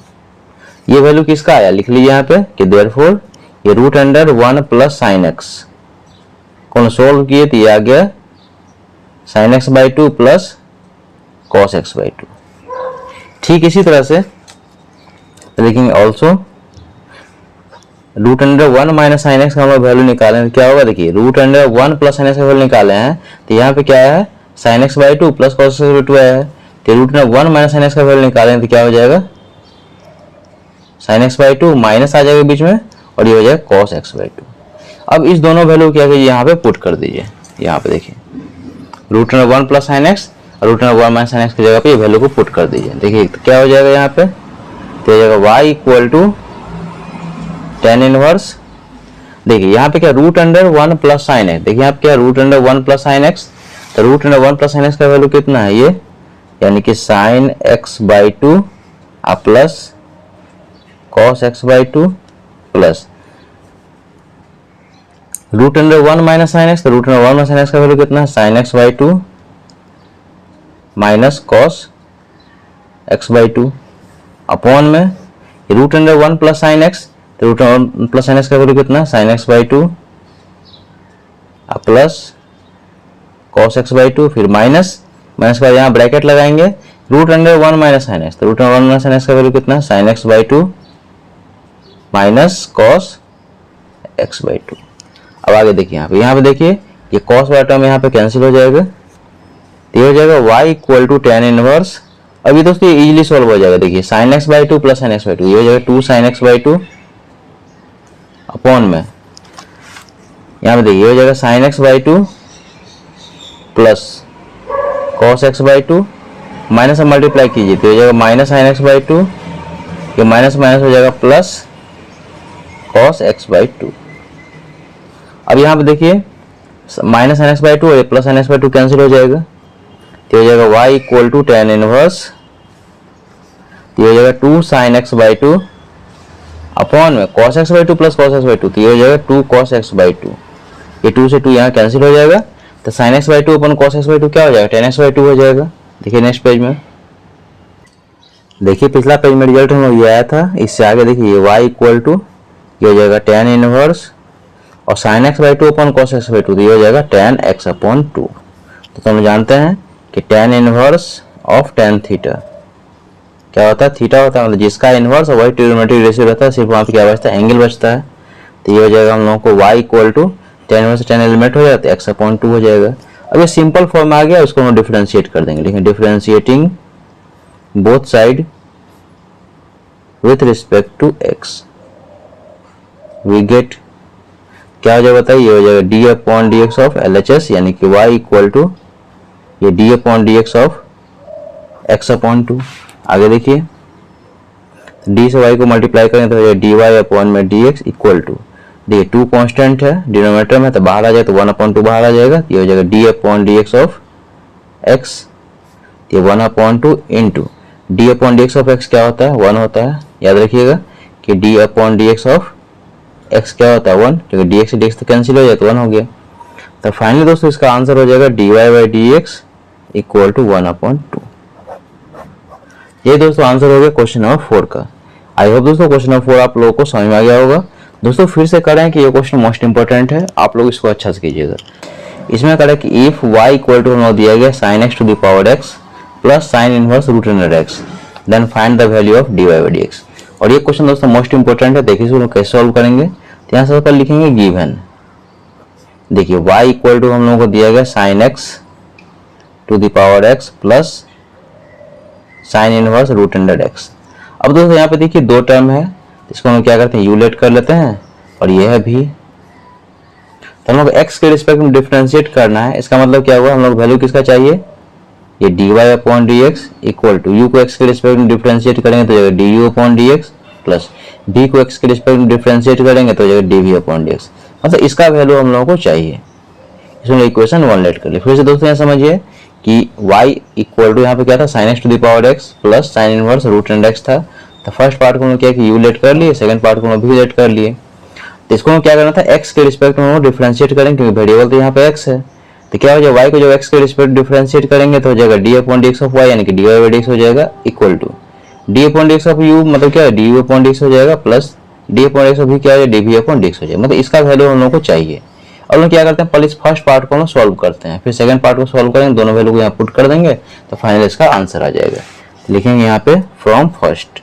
ये वैल्यू किसका आया, लिख लीजिए यहाँ पे कि देयरफॉर ये root under one plus sine x को सोल्व किए तो ये आ गया sine x by two plus cos x by to. ठीक इसी तरह से देखेंगे also root under one minus sine x का हम वैल्यू निकालें तो क्या होगा, देखिए root under one plus sine x का वैल्यू निकाले हैं, तो यहाँ पे क्या है sine x by two plus cos x by two आया है, तो root under one minus sine x का वैल्यू निकालें तो क्या हो जाएगा sine x by two minus आ जाएगा बीच में और ये हो जाएगा कॉस एक्स बाई टू। अब इस दोनों वैल्यू क्या कीजिए यहाँ पे पुट कर दीजिए, यहाँ पे देखिए root under one plus sine x और root under one minus sine x की जगह पे ये वैल्यू को पुट कर दीजिए। देखिए तो क्या हो जाएगा यहाँ पे, तो हो जाएगा y equal to tan inverse, देखिए यहाँ पे क्या root under one plus sine x, देखिए यहाँ पे क्या root under one plus sine x, तो root under one plus sine x का वैल्यू कितना है ये, यानी कि sine x by two plus cos x by two plus root under one minus sine x, तो root under one minus sine x का value कितना है sine x by two minus cos x by two upon में root under one plus sine x, तो root under one plus sine x का value कितना है sine x by two plus cos x by two, फिर minus minus का यहाँ bracket लगाएंगे root under one minus sine x, तो root under one minus sine x का value कितना है sine x by two minus cos x by to. अब आगे देखिए यहाँ पे देखिए ये कॉस वाला टर्म यहाँ पे कैंसिल हो जाएगा, तो ये हो जाएगा y equal to tan inverse. अब ये दोस्तों इजीली सॉल्व हो जाएगा, देखिए sine x by two plus sine x by two, ये हो जाएगा two sine x by two upon में यहाँ पे देखिए ये हो जाएगा sine x by two plus cos x by two, minus multiply कीजिए तो हो जाएगा minus sine x by two, ये माइनस माइनस हो जाएगा plus cos x by to. अब यहाँ पे देखिए minus sine x by two और plus sine x by two cancel हो जाएगा, तो हो जाएगा y equal to tan inverse, तो हो जाएगा two sine x by two upon में cos x by two plus cos x by two, तो ये हो जाएगा two cos x by two, ये टू से टू यहाँ कैंसिल हो जाएगा, तो sine x by two upon cos x by to क्या हो जाएगा टेन एक्स बाई टू हो जाएगा। देखिए नेक्स्ट पेज में, देखिए पिछला पेज में रिजल्ट हम ये आया था, इससे आगे देखिए y इक्वल टू ये हो जाएगा टेन इनवर्स और sign x by two upon cos x by two, तो ये हो जाएगा टेन एक्स अपॉन टू। तो हम जानते हैं कि tan inverse of tan theta क्या होता है, थीटा होता है, मतलब जिसका इनवर्स और वही ट्रिग्नोमेट्रिक रेशियो रहता है, सिर्फ वहाँ पे क्या बचता है, एंगल बचता है। तो ये हो जाएगा हम लोगों को y इक्वल टू टेन में से टेन एलिमेंट हो जाता है एक्स अपॉन टू हो जाएगा। अब ये सिंपल फॉर्म आ गया, उसको हम डिफरेंशिएट कर देंगे। लेकिन differentiating both side with respect to x we get क्या हो जाएगा बताइए, ये हो जाएगा d upon D x of L H S, यानी कि y इक्वल टू ये d upon D x of x upon two. आगे देखिए d से y को मल्टीप्लाई करेंगे तो हो जाएगा डी वाई अपॉन में डी एक्स इक्वल टू, देखिए टू कॉन्स्टेंट है डिनोमिनेटर में, तो बाहर आ जाए तो वन अपॉन टू बाहर आ जाएगा, ये हो जाएगा d upon D x of x, ये one upon two into d upon D x of x क्या होता है, वन होता है। याद रखिएगा कि d upon D x of x क्या होता है, वन, क्योंकि डी एक्स डी एक्स तो कैंसिल हो जाए तो वन हो गया। तो फाइनली दोस्तों इसका आंसर हो जाएगा D Y by D x equal to one upon two. ये दोस्तों आंसर हो गया क्वेश्चन नंबर 4 का। आई होप दोस्तों क्वेश्चन नंबर 4 आप लोगों को समझ में आ गया होगा। दोस्तों फिर से करें कि ये क्वेश्चन मोस्ट इंपोर्टेंट है, आप लोग इसको अच्छा से कीजिएगा। इसमें करें कि इफ y इक्वल टू हम दिया गया sin x to the power x plus sine inverse root under x, then find the value of dy by dx। और ये क्वेश्चन दोस्तों मोस्ट इंपोर्टेंट है, देखिए इसको कैसे सॉल्व करेंगे। तो यहाँ से लिखेंगे गिवन, देखिए y इक्वल टू हम लोगों को दिया गया sin x to the power x plus sine inverse root under x। अब दोस्तों यहाँ पे देखिए दो टर्म है, इसको हम क्या करते हैं यूलेट कर लेते हैं, और ये है भी, तो हम लोग x के रिस्पेक्ट में डिफरेंशिएट करना है। इसका मतलब क्या हुआ, हम लोग वैल्यू किसका चाहिए, ये dy upon dx equal to u को x के रिस्पेक्ट में डिफरेंशिएट करेंगे तो जाएगा du upon dx plus v को x के रिस्पेक्ट में डिफरेंशिएट करेंगे तो जाएगा dv अपॉन dx। मतलब इसका वैल्यू हम लोगों को चाहिए। इसमें इक्वेशन 1 लेट कर लिए। फिर से दोस्तों यहाँ समझिए कि y इक्वल टू यहाँ पे क्या था, sin x to the power x plus sine inverse root under x था। तो फर्स्ट पार्ट को हम क्या कि u लेट कर लिए, सेकंड पार्ट को हम v लेट कर लिए। तो इसको हम क्या करना था, x के रिस्पेक्ट में हम डिफरेंशिएट करेंगे, क्योंकि वेरिएबल तो यहाँ पे x है। तो क्या हो जाएगा, y को जब x के रिस्पेक्ट डिफरेंशिएट करेंगे तो हो जाएगा d upon dx of y, यानी कि dy बाई dx हो जाएगा equal to d upon dx of u, मतलब क्या है du अपॉन dx हो जाएगा plus d upon dx of v क्या है, dv अपॉन dx हो जाएगा। मतलब इसका वैल्यू हम लोग को चाहिए। और लोग क्या करते हैं, पहले इस फर्स्ट पार्ट को हम सॉल्व करते हैं, फिर सेकंड पार्ट को सॉल्व करेंगे, दोनों वैल्यू को यहाँ पुट कर देंगे तो फाइनल इसका आंसर आ जाएगा। लिखेंगे यहाँ पे फ्रॉम फर्स्ट,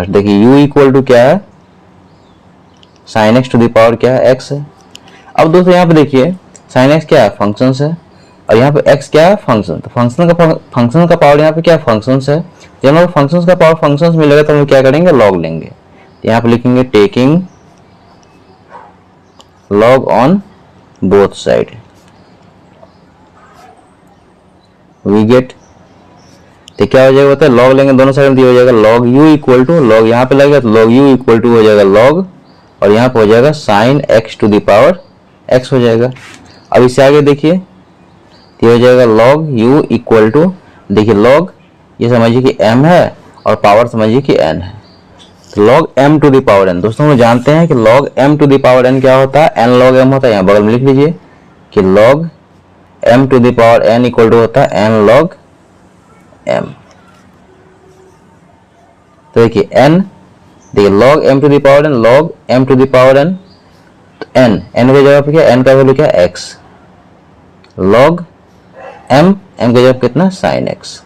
देखिए u इक्वल टू क्या है, sine x to the power क्या है, x है। अब दोस्तों यहाँ पे देखिए साइन एक्स क्या है, फंक्शन है, और यहाँ पे x क्या है, फंक्शन। तो फंक्शन का पावर यहाँ पे क्या है, फंक्शन है। जब हम फंक्शन का पावर फंक्शन मिलेगा तो हम क्या करेंगे, लॉग लेंगे। तो यहाँ पे लिखेंगे taking log on both side we get, तो क्या हो जाएगा होता है, लॉग लेंगे दोनों साइड में, हो जाएगा log u equal to, log यहाँ पे लगेगा तो लॉग u इक्वल टू हो जाएगा लॉग, और यहाँ पे हो जाएगा sine x to the power x हो जाएगा। अब इससे आगे देखिए ये हो जाएगा लॉग u इक्वल टू, देखिए लॉग ये समझिए कि m है और पावर समझिए कि n है, तो log m to the power n। दोस्तों हम जानते हैं कि log m to the power n क्या होता है, n log m होता है। यहाँ बगल में लिख लीजिए कि log m to the power n equal to होता है n log m। तो देखिए n, देखिए log m to the power n, log m to the power n, तो n की जगह पे क्या, n का वैल्यू क्या, x, log m की जगह कितना, sin x।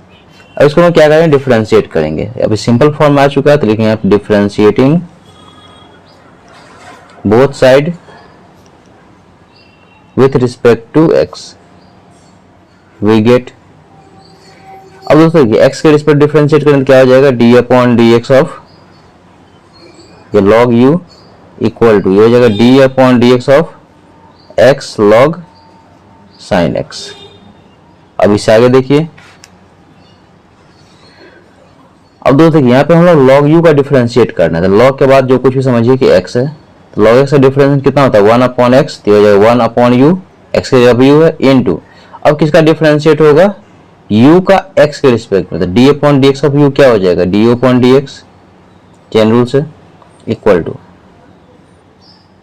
अब इसको हम क्या करेंगे, डिफरेंशिएट करेंगे। अभी सिंपल फॉर्म में आ चुका है, तो लिखेंगे आप differentiating both side with respect to x we get. अब दोस्तों देखिए x के रिस्पेक्ट डिफरेंशिएट करेंगे क्या हो जाएगा, d अपॉन dx ऑफ ये log u इक्वल टू ये हो जाएगा d upon dx of x log sin x। अब इससे आगे देखिए, अब दोस्तों यहाँ पे हम लोग log u का डिफरेंशिएट करना है। तो log के बाद जो कुछ भी समझिए कि x है, तो log x का डिफरेंस कितना होता है, 1 अपॉन x, तो हो जाएगा 1 अपॉन u, x के जगह u है इनटू, अब किसका डिफरेंशिएट होगा, u का x के रिस्पेक्ट में, तो d upon dx of u क्या हो जाएगा, du upon dx chain rule से इक्वल टू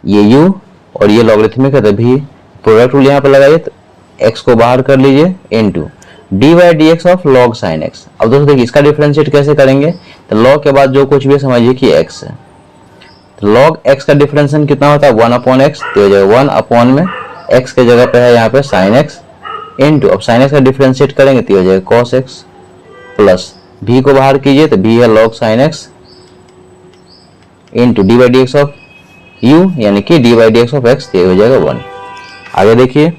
ये u और ये लॉगरिथमिक है, तभी प्रोडक्ट रूल यहाँ पे लगाइए, तो x को बाहर कर लीजिए into d by D x of log sign x. अब दोस्तों देखिए इसका डिफरेंशिएट कैसे करेंगे, तो लॉग के बाद जो कुछ भी समझिए कि x है, तो log x का डिफरेंशिएशन कितना होता है 1/x, तो हो जाएगा 1 में x के जगह पे है यहाँ पे sin x इंटू, अब sin x का डिफरेंशिएट करेंगे तो हो जाएगा cos x प्लस v को बाहर कीजिए तो v है log sin x into d by D x of u यानी कि d by D x of x, तो हो जाएगा 1। आगे देखिए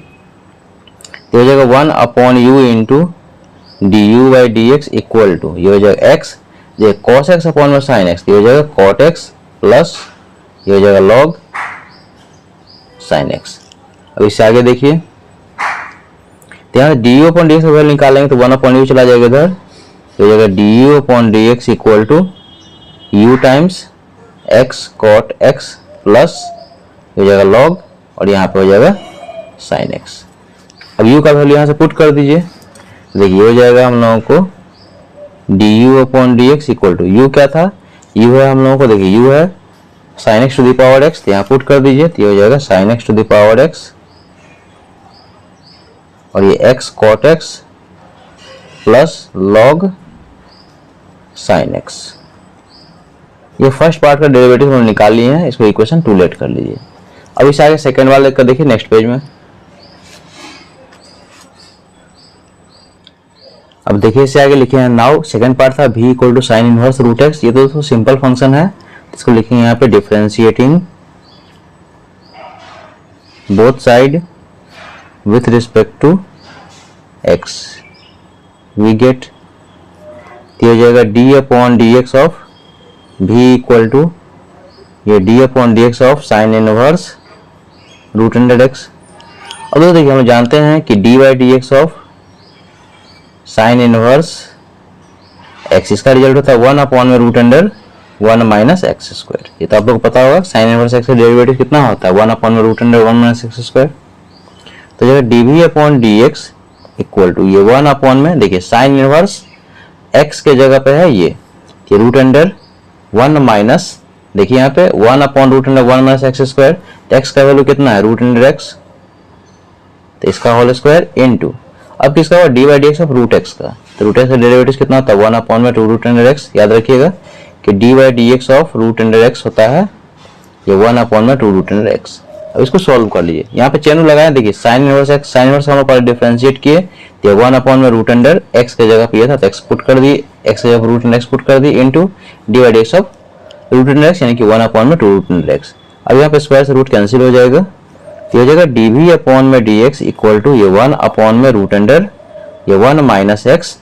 तो हो जाएगा 1/u into d u by D x equal to, ये हो जाएगा x, ये cos x अपॉन में sin x, ये हो जाएगा cot x प्लस ये हो जाएगा log sin x। अब इससे आगे देखिए तो यहाँ d u upon D x का वैल्यू निकालेंगे तो 1/u चला जाएगा इधर, तो हो जाएगा d u upon D x equal to u times x cot x plus हो जाएगा log और यहाँ पे हो जाएगा sin x। अब u का वैल्यू यहाँ से पुट कर दीजिए, देखिए हो जाएगा हम लोगों को d u upon D x equal to u क्या था, u है हम लोगों को, देखिए u है sin x to the power x, तो यहाँ पुट कर दीजिए तो ये हो जाएगा sin x to the power x और ये x cot x plus log sin x। ये फर्स्ट पार्ट का डेरिवेटिव हमने निकाल लिए हैं, इसको इक्वेशन 2 लेट कर लीजिए। अब इसे आगे सेकंड वाला लेकर देखिए नेक्स्ट पेज में। अब देखिए इससे आगे लिखे हैं नाउ सेकंड पार्ट था v equal to sine inverse root x, ये तो दोस्तों सिंपल फंक्शन है, इसको लिखेंगे यहाँ पे differentiating both side with respect to x, we get हो जाएगा d upon D x of v equal to ये d upon D x of sine inverse root under x। अब तो देखिए हम जानते हैं कि d by D x of sine inverse x, इसका रिजल्ट होता है 1 में root under 1 minus x square, ये तो आप लोग को पता होगा साइन इनवर्स x का डेरिवेटिव कितना होता है 1 में root under 1 minus x square. तो जो dv upon dx equal to ये 1 में देखिए साइन इनवर्स x के जगह पे है ये रूट अंडर 1 माइनस, देखिए यहाँ पे 1 root under 1 minus x square, x का वैल्यू कितना है रूट अंडर x, तो इसका होल स्क्वायर इनटू अब किसका होगा d by D x of root x का, तो रूट एक्स का डेरिवेटिव कितना होता है 1 में 2 रूट अंडर एक्स। याद रखिएगा कि d by D x of root under x होता है ये 1 में 2 रूट अंडर एक्स। अब इसको सॉल्व कर लीजिए, यहाँ पे चैन लगाए, देखिए sine inverse x, sine inverse हम लोग डिफरेंशिएट किए तो 1 में रूट अंडर एक्स के जगह पे था तो एक्स पुट कर दी, एक्स के जगह रूट अंडर एक्स पुट कर दी into d by D x of root under x यानी कि 1 में 2 रूट अंडर एक्स। अब यहाँ पे स्क्वायर से रूट कैंसिल हो जाएगा, ये हो जाएगा dv अपॉन में dx इक्वल टू ये 1 में रूट अंडर ये 1 माइनस एक्स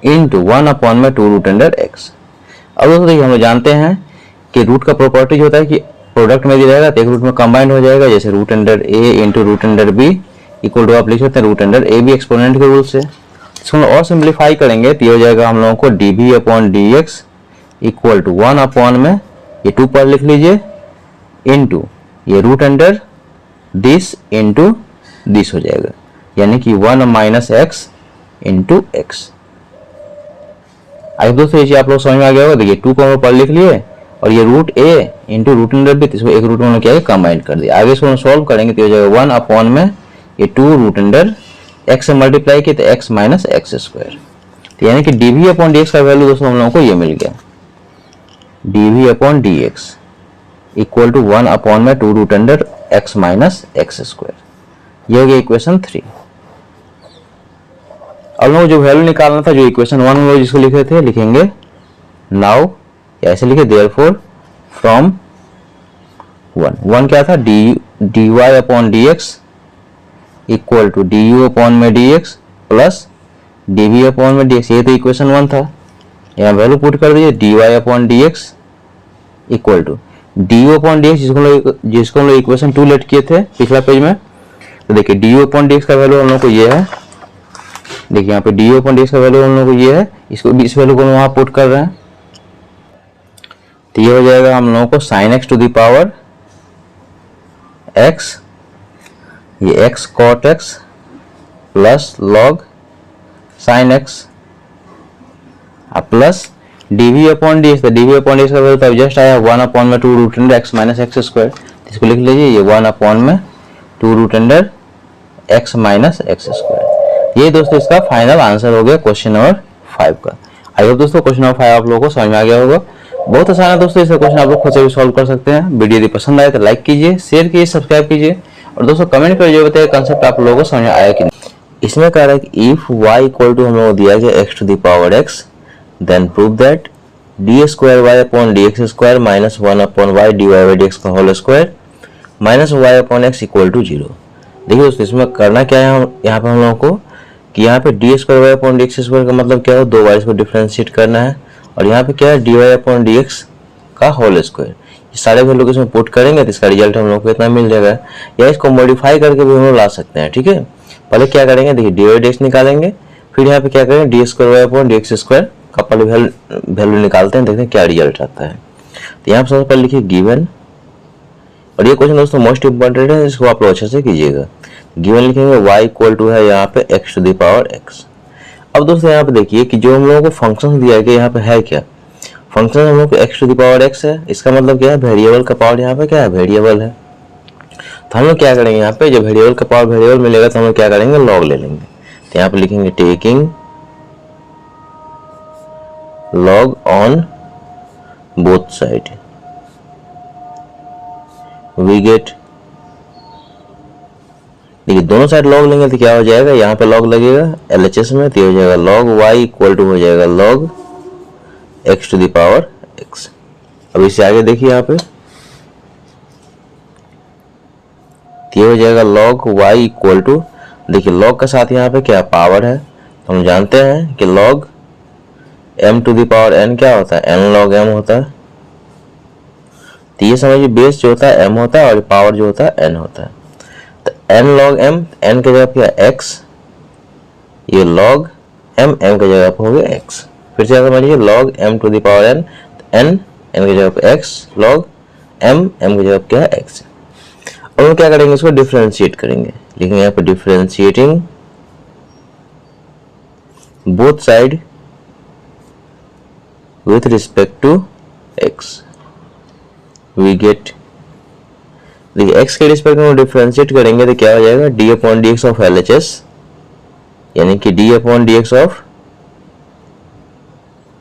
इंटू 1 में 2 रूट अंडर एक्स। अब दोस्तों देखिए हम लोग जानते हैं कि रूट का प्रॉपर्टी होता है कि प्रोडक्ट में भी रहेगा तो एक रूट में कंबाइंड हो जाएगा, जैसे root under a into root under b equal to आप लिख सकते हैं root under a b exponent के रूल से। इसको हम और सिंप्लीफाई करेंगे तो ये हो जाएगा हम लोगों को dv upon dx equal to 1 में ये 2 पर लिख लीजिए इंटू ये root under this into this हो जाएगा यानी कि 1 माइनस एक्स इंटू एक्स। आई दोस्तों ये चीज आप लोग समझ में आ गया होगा, देखिए 2 को हम पर लिख लिए और ये रूट ए इंटू रूट अंडर बी, इसको एक रूट में क्या है कंबाइन कर दिया। आगे इसको हम सॉल्व करेंगे तो हो जाएगा 1 में ये 2 रूट अंडर एक्स से मल्टीप्लाई किए तो एक्स माइनस एक्स स्क्वायर, तो यानी कि dv अपॉन dx का वैल्यू दोस्तों हम लोगों को ये मिल गया dv upon dx equal to 1 में 2 root under x minus x square. ये हो गया इक्वेशन 3। अब लोग जो वैल्यू निकालना था जो इक्वेशन 1 में जिसको लिखे थे लिखेंगे नाउ, ऐसे लिखे देयरफॉर फ्रॉम 1 क्या था dy upon dx equal to du upon में dx प्लस dv अपॉन में dx, ये तो इक्वेशन 1 था, यहाँ वैल्यू पुट कर दीजिए dy upon dx equal to du upon dx जिसको हम लोग इक्वेशन 2 लेट किए थे पिछला पेज में। तो देखिए du अपॉन dx का वैल्यू हम लोग को ये है, देखिए यहाँ पे du अपॉन dx का वैल्यू हम लोग को ये है, इसको इस वैल्यू को वहां पुट कर रहे हैं तो ये हो जाएगा हम लोगों को sin x to the power x, ये x cot x plus log sin x plus dv upon dx, तो dv अपॉन dx का वैल्यू तो जस्ट आया 1 में 2 root under x minus x square, इसको लिख लीजिए ये 1 में 2 root under x minus x square. ये दोस्तों इसका फाइनल आंसर हो गया क्वेश्चन नंबर 5 का। आई होप दोस्तों क्वेश्चन नंबर 5 आप लोगों को समझ में आ गया होगा। बहुत आसान है दोस्तों, इसका क्वेश्चन आप लोग खुद से भी सॉल्व कर सकते हैं। वीडियो यदि पसंद आए तो लाइक कीजिए, शेयर कीजिए, सब्सक्राइब कीजिए और दोस्तों कमेंट कर जो बताइए कंसेप्ट आप लोगों को समझ आया कि नहीं। इसमें कह रहा है कि इफ y इक्वल टू हम लोग दिया गया x to the power x, then prove that d square Y upon D x square minus 1 upon y d Y by D x का whole square minus y upon x equal to 0। देखिए दोस्तों इसमें करना क्या है, यहाँ पे हम लोगों को कि यहाँ पे d square Y upon D x square का मतलब क्या हो, दो बार इसको डिफ्रेंशिएट करना है और यहाँ पे क्या है d y upon D x का होल स्क्वायर। ये सारे वैल्यू इसमें पुट करेंगे तो इसका रिजल्ट हम लोग को इतना मिल जाएगा, या इसको मॉडिफाई करके भी हम लोग ला सकते हैं। ठीक है, पहले क्या करेंगे, देखिए डी वाई डी एक्स निकालेंगे, फिर यहाँ पे क्या करेंगे d square Y upon D x square का पहले वैल्यू निकालते हैं, देखते हैं क्या रिजल्ट आता है। तो यहाँ पे सबसे पहले लिखिए गिवन, और ये क्वेश्चन दोस्तों मोस्ट इंपॉर्टेंट है, इसको आप लोग अच्छे से कीजिएगा। गिवन लिखेंगे y इक्वल टू है यहाँ पे x to the power x। अब दोस्तों यहाँ पे देखिए कि जो हम लोगों को फंक्शन दिया गया यहाँ पे है क्या, फंक्शन हम लोग को x to the power x है, इसका मतलब क्या है वेरिएबल का पावर यहाँ पे क्या है वेरिएबल है। तो हम लोग क्या करेंगे यहाँ पे जब वेरिएबल का पावर वेरिएबल मिलेगा तो हम लोग क्या करेंगे लॉग ले लेंगे। तो यहाँ पे लिखेंगे taking log on both side we get, देखिए दोनों साइड लॉग लेंगे तो क्या हो जाएगा, यहाँ पे लॉग लगेगा LHS में तो हो जाएगा लॉग y इक्वल टू हो जाएगा log x to the power x। अब इससे आगे देखिए यहाँ पे तो हो जाएगा लॉग y इक्वल टू, देखिए लॉग का साथ यहाँ पे क्या पावर है, तो हम जानते हैं कि log m to the power n क्या होता है n लॉग m होता है। तो ये समझिए बेस जो होता है m होता है और पावर जो होता है n होता है। तो n log m, n के जगह पे x, ये log m, m के जगह पे हो गया x। फिर से समझिए log m to the power n, n, n के जगह पे x, log m, m के जगह पे क्या है x। और हम क्या करेंगे इसको डिफरेंशिएट करेंगे, लिखेंगे यहाँ पे differentiating both side with respect to x we get, देखिए x के रिस्पेक्ट में डिफरेंशिएट करेंगे तो क्या हो जाएगा d upon D x of LHS, यानी कि d upon D x of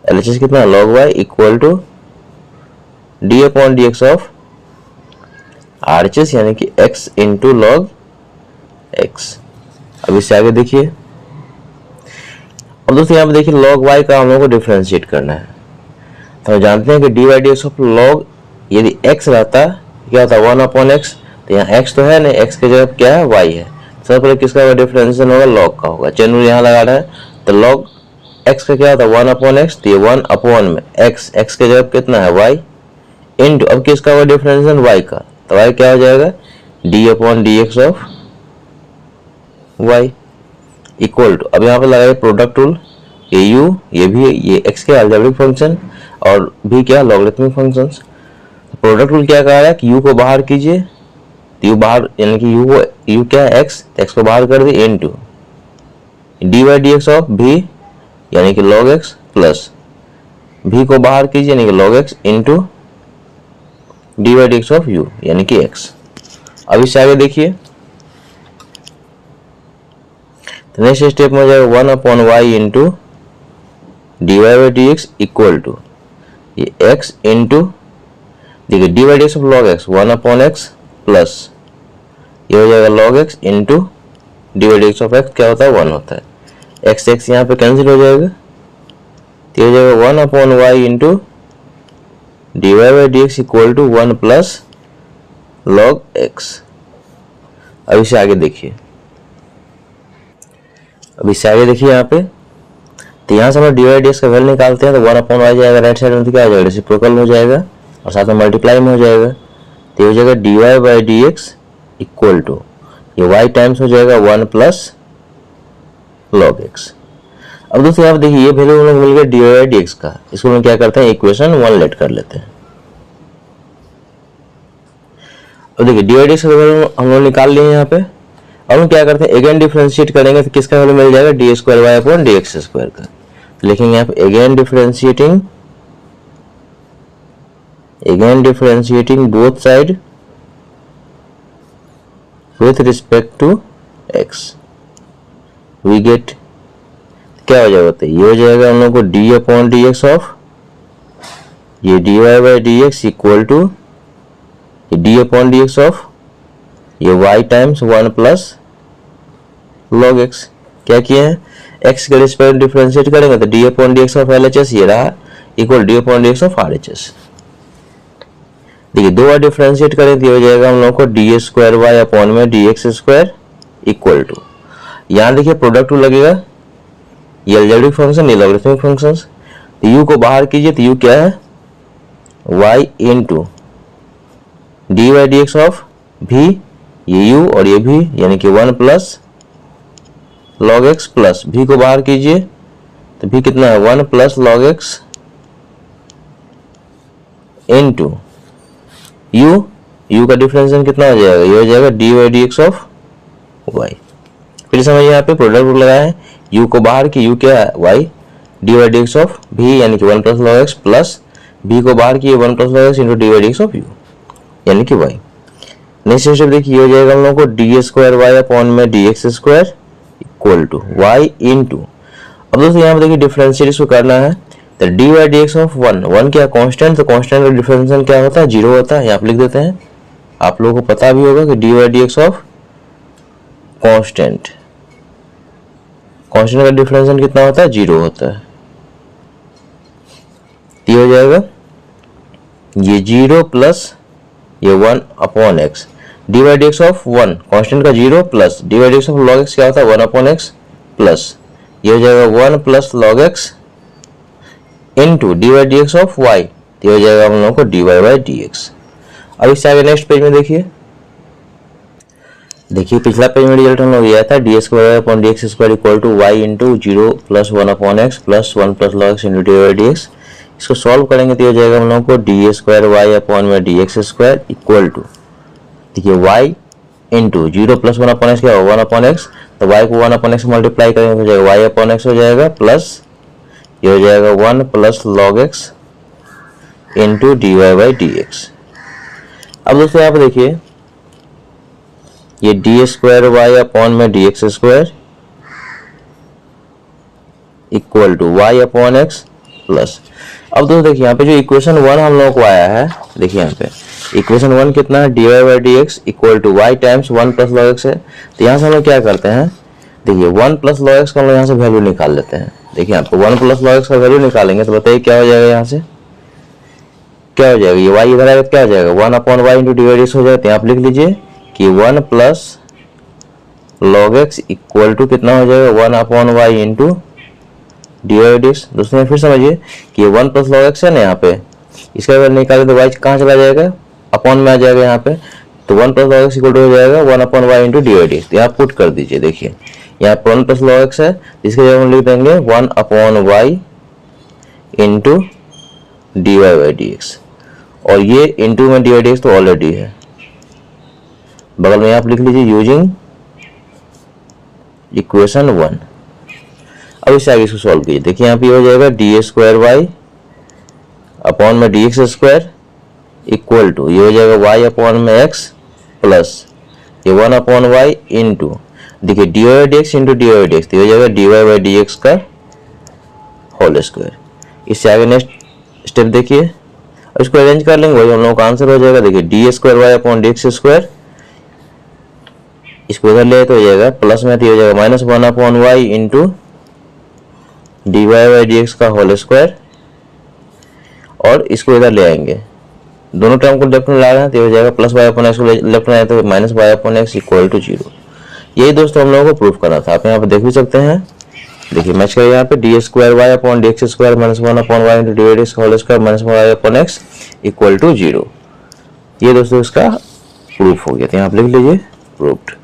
LHS कितना log y equal to d upon D x of RHS, यानी कि x इंटू लॉग x। अब इससे आगे देखिए, अब दोस्तों यहाँ पे देखिए log y का हम लोग को डिफरेंशिएट करना है। तो हम जानते हैं कि dy dx ऑफ log, यदि x रहता क्या होता है 1 अपॉन एक्स, तो यहाँ x तो है नहीं, x के जगह क्या है y है। सबसे पहले किसका होगा डिफरेंशिएशन होगा log का होगा, चैन रूल यहाँ लगा रहा है तो log x का क्या होता है 1 अपॉन एक्स, तो ये 1 अपॉन में x के जगह कितना है y इंटू, अब किसका होगा डिफरेंशिएशन y का, तो y क्या हो जाएगा d upon D x of y equal to, अब यहाँ पे लगाइए प्रोडक्ट रूल, ये u ये भी ये x के अलजेब्रिक फंक्शन और भी क्या लॉगरिथमिक फंक्शंस। प्रोडक्ट रूल क्या कह रहा है कि u को बाहर कीजिए, तो u बाहर यानी कि u क्या है x को बाहर कर दिए into d Y D x of v यानी कि log x प्लस v को बाहर कीजिए यानी कि log x into d Y D x of u यानी कि x। अब इससे आगे देखिए, तो नेक्स्ट स्टेप में हो जाएगा 1 upon y into d Y by D x equal to ये x इंटू, देखिए d Y D x of log x 1 upon x plus ये हो जाएगा log x into d Y D x of x क्या होता है 1 होता है, x x यहाँ पे कैंसिल हो जाएगा तो हो जाएगा 1 upon y into d Y by D x equal to 1 plus log x। अब इसे आगे देखिए, अब इससे आगे देखिए यहाँ पे, तो यहाँ से हम डी वाई डी एक्स का वैल्यू निकालते हैं तो 1 अपॉन वाई जाएगा राइट साइड में, तो क्या हो जाएगा रेसिप्रोकल हो जाएगा और साथ में मल्टीप्लाई में हो जाएगा, तो हो जाएगा D Y by D x equal to ये y टाइम्स हो जाएगा 1 प्लस log x। अब दोस्तों यहाँ पे देखिए ये वैल्यू हम लोग मिल गया d Y by D x का, इसको हम क्या करते हैं इक्वेशन 1 लेट कर लेते हैं। अब देखिए डी वाई डी एक्स का वैल्यू हम लोग निकाल लिए यहाँ पे, अब हम क्या करते हैं अगेन डिफरेंशिएट करेंगे तो किसका वैल्यू मिल जाएगा d square Y upon D x square का, तो लिखेंगे यहाँ पे again differentiating both side with respect to x we get, क्या हो जाएगा, ये हो जाएगा हम लोग को d upon D x of ये dy by D x equal to d upon D x of ये y times 1 plus log x. क्या किया है, x के रिस्पेक्ट डिफरेंशिएट करेंगे तो d upon D x of L H S ये रहा equal d upon D x of R H S. देखिए दो बार डिफरेंशिएट करें तो हो जाएगा हम लोग को डी स्क्वायर वाई अपॉन में D x square equal to, यहाँ देखिए प्रोडक्ट टू लगेगा, ये अलजेब्रिक फंक्शन ये लॉगरिथमिक फंक्शन, तो u को बाहर कीजिए तो u क्या है y into d Y D x of v, ये u और ये v यानी कि 1 plus log x plus v को बाहर कीजिए तो v कितना है 1 plus log x into u का डिफरेंशियल कितना हो जाएगा, ये हो जाएगा D Y D x of y। फिर समझिए यहाँ पे प्रोडक्ट लगाया है, u को बाहर की u क्या है y d Y D x of v यानी कि 1 plus log x plus v को बाहर की 1 plus log x into d Y D x of u यानी कि y। नेक्स्ट स्टेप देखिए हो जाएगा हम लोग को डी स्क्वायर वाई अपॉन में D x square equal to y into, अब दोस्तों यहाँ पे देखिए डिफरेंशिएट इसको करना है तो D Y D x of 1 क्या कांस्टेंट, तो कांस्टेंट का डिफरेंशियल क्या होता है 0 होता है, यहाँ पे लिख देते हैं। आप लोगों को पता भी होगा कि d Y D x of constant का डिफरेंशियल कितना होता है 0 होता है, तो हो जाएगा ये 0 प्लस ये 1 upon x, d Y D x of 1 constant का 0 plus d Y D x of log x क्या होता है 1 अपॉन एक्स प्लस ये हो जाएगा 1 plus log x into d Y D x of y, तो हो जाएगा हम लोगों को D Y by D x. अब इससे आगे नेक्स्ट पेज में देखिए पिछला पेज में रिजल्ट हम लोग ये आया था D square upon D x square equal to y into 0 plus 1 upon x plus 1 plus log x into d Y D x. इसको सॉल्व करेंगे तो हो जाएगा हम लोगों को डी स्क्वायर वाई अपॉन में D x square equal to देखिए y into 0 plus 1 upon x क्या होगा 1 अपॉन एक्स, तो वाई को 1 अपॉन एक्स मल्टीप्लाई करेंगे तो हो जाएगा वाई अपॉन एक्स हो जाएगा प्लस ये हो जाएगा 1 plus log x into d Y by D x. अब दोस्तों यहाँ पे देखिए ये डी स्क्वायर वाई अपॉन में D x square equal to y upon x plus, अब दोस्तों देखिए यहाँ पे जो इक्वेशन 1 हम लोगों को आया है, देखिए यहाँ पे इक्वेशन 1 कितना है d Y by D x equal to y times 1 plus log x है, तो यहाँ से हम लोग क्या करते हैं देखिए 1 प्लस लॉग एक्स का हम लोग यहाँ से वैल्यू निकाल लेते हैं। देखिए यहाँ पे 1 प्लस लॉग एक्स का वैल्यू निकालेंगे तो बताइए क्या हो जाएगा, यहाँ से क्या हो जाएगा, ये वाई इधर आएगा क्या हो जाएगा 1 upon y into d Y D x हो जाएगा, तो यहाँ पे लिख लीजिए कि 1 plus log x equal to कितना हो जाएगा 1 upon y into d Y D x. दोस्तों फिर समझिए कि 1 प्लस लॉग एक्स है ना, यहाँ पे इसका अगर निकाले तो वाई कहाँ चला जाएगा अपॉन में आ जाएगा यहाँ पे, तो 1 plus log x equal to हो जाएगा 1 upon y into d Y D x. यहाँ पुट कर दीजिए, देखिए यहाँ पे 1 प्लस लॉग एक्स है इसके जगह हम लिख देंगे 1 upon y into d Y by D x, और ये इंटू में डी वाई डी एक्स तो ऑलरेडी है, बगल में आप लिख लीजिए यूजिंग इक्वेशन 1। अब इससे आगे इसको सॉल्व कीजिए, देखिए यहाँ पे हो जाएगा डी स्क्वायर वाई अपॉन में D x square equal to ये हो जाएगा वाई अपॉन में एक्स प्लस ये 1 अपॉन वाई इंटू देखिए d Y D x into d Y D x, हो जाएगा D Y by D x का होल स्क्वायर। इससे आगे नेक्स्ट स्टेप देखिए, इसको अरेंज कर लेंगे वही हम लोगों का आंसर हो जाएगा। देखिए D square Y upon D x square, इसको इधर ले तो हो जाएगा प्लस में तो हो जाएगा minus 1 upon y into d Y by D x का होल स्क्वायर, और इसको इधर ले आएंगे दोनों टर्म को लेफ्ट में ला रहे हैं तो हो जाएगा प्लस वाई अपॉन एक्स को लेफ्ट में आए तो minus y upon x equal to 0। यही दोस्तों हम लोगों को प्रूफ करना था, आप यहाँ पे देख भी सकते हैं। देखिए मैच करिए यहाँ पे d square Y upon D x square minus 1 upon y into d Y D x whole square minus y upon x equal to 0। ये दोस्तों इसका प्रूफ हो गया, तो यहाँ पे लिख लीजिए प्रूफ्ड।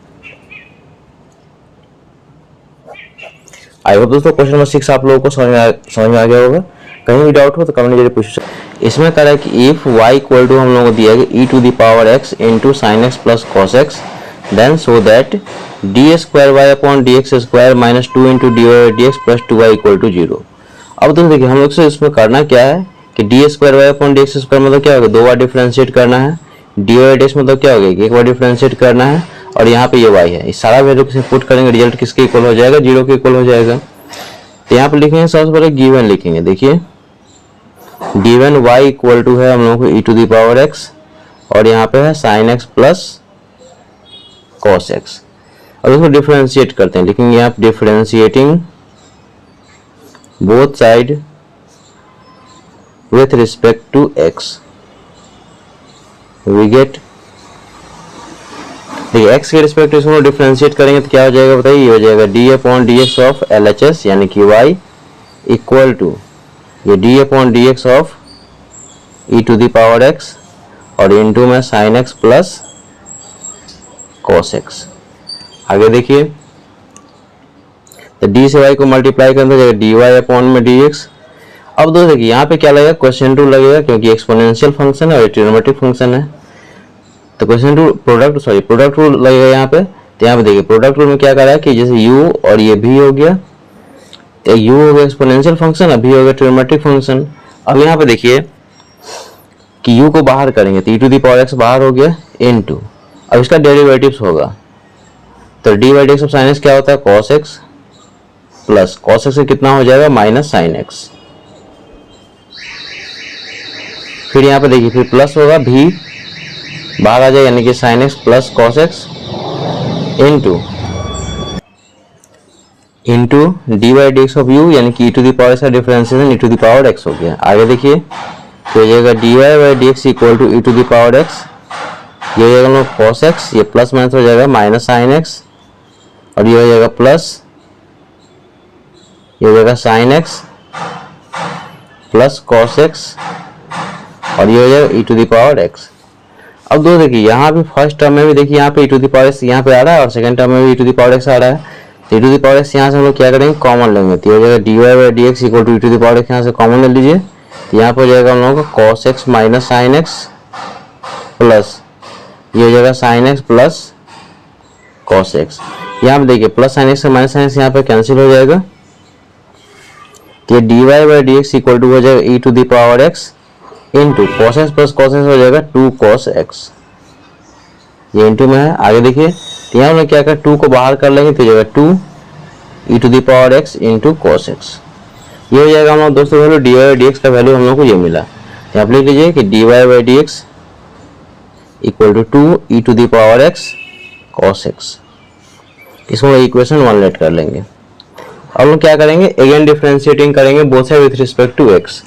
आई होप दोस्तों क्वेश्चन नंबर 6 आप लोगों को समझ में आ गया होगा। कहीं भी डाउट हो तो कमेंट जरिए पूछ सकते। इसमें कह रहा है कि इफ y इक्वल टू हम लोगों को दिया गया e to the power x into sine x plus cos x then so that d square Y upon D x square minus 2 into d Y D x plus 2y equal to 0। अब तो देखिए हम लोग से इसमें करना क्या है कि d square Y upon D x square मतलब क्या होगा 2 बार डिफरेंशिएट करना है, डी वाई डी एक्स मतलब क्या होगा 1 बार डिफरेंशिएट करना है, और यहाँ पे ये y है। इस सारा वैल्यू को पुट करेंगे रिजल्ट किसके इक्वल हो जाएगा 0 के इक्वल हो जाएगा। तो यहाँ पे लिखेंगे सबसे पहले गिवन लिखेंगे, देखिए गिवन y इक्वल टू है हम लोग को e to the power x और यहाँ पे है sin x plus cos x। अब इसको डिफरेंशिएट करते हैं, लेकिन यहाँ differentiating both side with respect to x we get, देखिए x के रिस्पेक्ट टू इसको डिफरेंशिएट करेंगे तो क्या हो जाएगा बताइए, ये हो जाएगा d upon D x of L H S यानी कि y इक्वल टू ये d upon D x of e to the power x और इनटू में sine x plus cos x। आगे देखिए तो d से y को मल्टीप्लाई करने तो डी वाई अपॉन में dx। अब दो देखिए यहाँ पे क्या लगेगा, क्वेश्चन टू लगेगा क्योंकि एक्सपोनेंशियल फंक्शन है और ट्रिग्नोमेट्रिक फंक्शन है, तो क्वेश्चन टू प्रोडक्ट रूल लगेगा यहाँ पे। तो यहाँ पे देखिए प्रोडक्ट रूल में क्या कर रहा है कि जैसे u और ये v हो गया, तो u हो गया एक्सपोनेंशियल फंक्शन, v हो गया ट्रिग्नोमेट्रिक फंक्शन। अब यहाँ पे देखिए कि u को बाहर करेंगे तो e to the power x बाहर हो गया इनटू, अब इसका डेरिवेटिव्स होगा तो d by D x of sine x क्या होता है cos x plus cos x से कितना हो जाएगा माइनस साइन x। फिर यहाँ पे देखिए फिर प्लस होगा v बाहर आ जाएगा यानी कि sine x plus cos x into d by D x of u यानी कि e to the power x का differentiation e to the power x हो गया। आगे देखिए तो हो जाएगा D Y by D x equal to e to the power x, ये हो जाएगा cos x, ये प्लस माइनस हो जाएगा माइनस साइन x और ये हो जाएगा प्लस, ये हो जाएगा sine x plus cos x और ये हो जाएगा e to the power x। अब दो देखिए यहाँ पे फर्स्ट टर्म में भी देखिए यहाँ पे e to the power x यहाँ पे आ रहा है और सेकंड टर्म में भी e to the power x आ रहा है, तो e to the power x यहाँ से हम लोग क्या करेंगे कॉमन लेंगे, तो ये हो जाएगा D Y by D x equal to e to the power x यहाँ से कॉमन ले लीजिए, तो यहाँ पे हो जाएगा हम लोगों का cos x minus sine x plus ये हो जाएगा sine x plus cos x। यहाँ पे देखिए प्लस साइन x से माइनस साइन x यहाँ पे कैंसिल हो जाएगा, तो D Y by D x equal to हो जाएगा e to the power x into cos x plus cos x हो जाएगा 2 cos x, ये इनटू में है। आगे देखिए तो यहाँ हम लोग क्या कर 2 को बाहर कर लेंगे तो हो जाएगा 2 e to the power x into cos x, ये हो जाएगा हम लोग दोस्तों value d Y by D x का वैल्यू हम लोग को ये मिला। यहाँ पे लिख लीजिए कि d Y by D x equal to 2 e to the power x cos x, इसको इक्वेशन 1 लेट कर लेंगे। अब हम लोग क्या करेंगे अगेन डिफरेंशिएटिंग करेंगे both side with respect to x,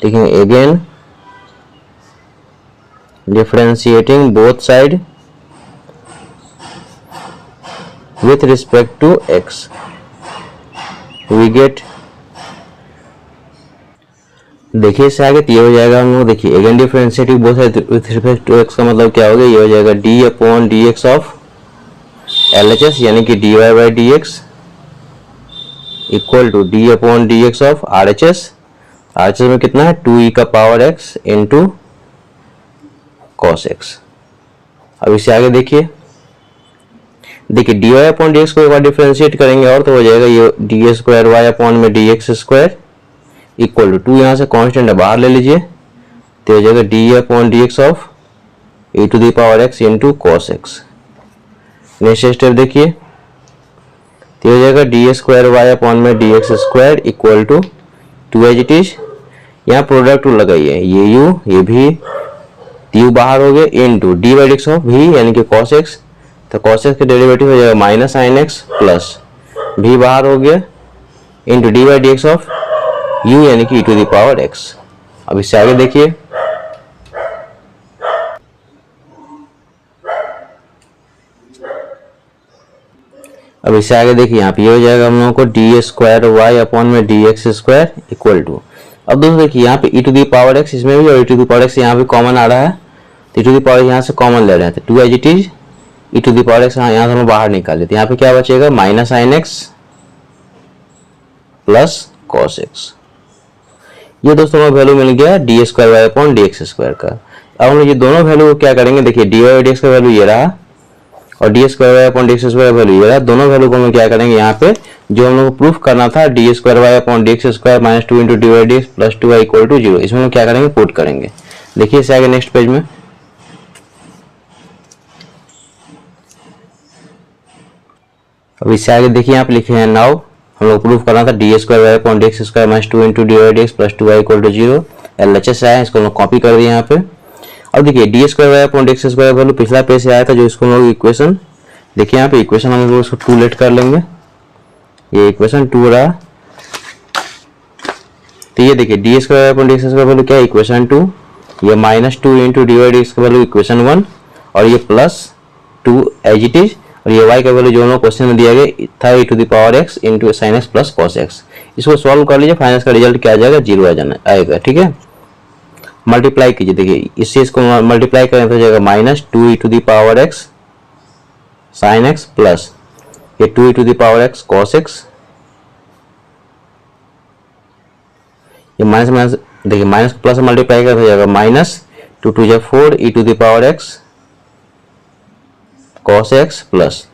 लिखेंगे again differentiating both side with respect to x we get, देखिए इससे आगे ये हो जाएगा हम लोग देखिए again differentiating both side with respect to x का मतलब क्या हो गया, ये हो जाएगा d upon D x of L H S यानी कि d Y by D x equal to d upon D x of R H S में कितना है 2e का power x into cos x। अब इससे आगे देखिए d y upon D x को एक बार डिफरेंशिएट करेंगे और तो हो जाएगा ये डी स्क्वायर वाई अपॉन में D x square equal to 2 यहाँ से कांस्टेंट है बाहर ले लीजिए, तो हो जाएगा d upon D x of e to the power x into cos x। Next step देखिए तो हो जाएगा डी स्क्वायर वाई अपॉन में D x square equal to 2 as it is, यहाँ प्रोडक्ट रूल लगाइए ये u ये भी u बाहर हो गया into d by D x of v यानी कि cos x, तो cos x का डेरिवेटिव हो जाएगा minus sine x plus v बाहर हो गया into d by D x of u यानी कि e to the power x। अब इससे आगे देखिए यहाँ पे ये हो जाएगा हम लोगों को डी स्क्वायर वाई अपॉन में D x square equal to, अब दोस्तों देखिए यहाँ पे e to the power x इसमें भी और e to the power x यहाँ भी कॉमन आ रहा है, तो e टू दी पावर यहाँ से कॉमन ले रहे हैं तो 2 as it is e to the power x यहाँ से हम बाहर निकाल लेते हैं, यहाँ पे क्या बचेगा minus sine x plus cos x। ये दोस्तों हमें वैल्यू मिल गया d square Y upon D x square का। अब हम लोग ये दोनों वैल्यू क्या करेंगे देखिए डी वाई डी एक्स का वैल्यू ये रहा और d square Y upon D x square का वैल्यू ये रहा, दोनों वैल्यू को हम क्या करेंगे यहाँ पे जो हम लोग को प्रूफ करना था D square Y upon D x square minus 2 into d Y D x plus 2y equal to 0, इसमें हम क्या करेंगे पुट करेंगे। देखिए इससे आगे नेक्स्ट पेज में अब इससे आगे देखिए यहाँ पे लिखे हैं नाउ हम लोग प्रूफ करना था D square Y upon D x square minus 2 into d Y D x plus 2y equal to 0, LHS आया, इसको हम लोग कॉपी कर दिए यहाँ पे। अब देखिए D square Y upon x square value पिछला पेज से आया था, जो इसको हम लोग इक्वेशन देखिए यहाँ पे इक्वेशन हम लोग इसको 2 लेट कर लेंगे, ये इक्वेशन 2 रहा। तो ये देखिए D square upon d square value क्या है, इक्वेशन 2, ये -2 into d Y D x का वैल्यू इक्वेशन 1, और ये +2 एज इट इज, और ये y का वैल्यू जो हम लोग क्वेश्चन में दिया गया था e⁻x into sine x plus cos x. इसको सॉल्व कर लीजिए, फाइनल का रिजल्ट क्या आ जाएगा, 0 आ जाना आएगा। ठीक है, मल्टीप्लाई कीजिए, देखिए इससे इसको मल्टीप्लाई करें तो जाएगा -2 e⁻x साइन एक्स प्लस ये 2 e⁻x कॉस एक्स, ये माइनस माइनस देखिए माइनस प्लस मल्टीप्लाई करें तो जाएगा -2 2 जा 4 e⁻x cos x प्लस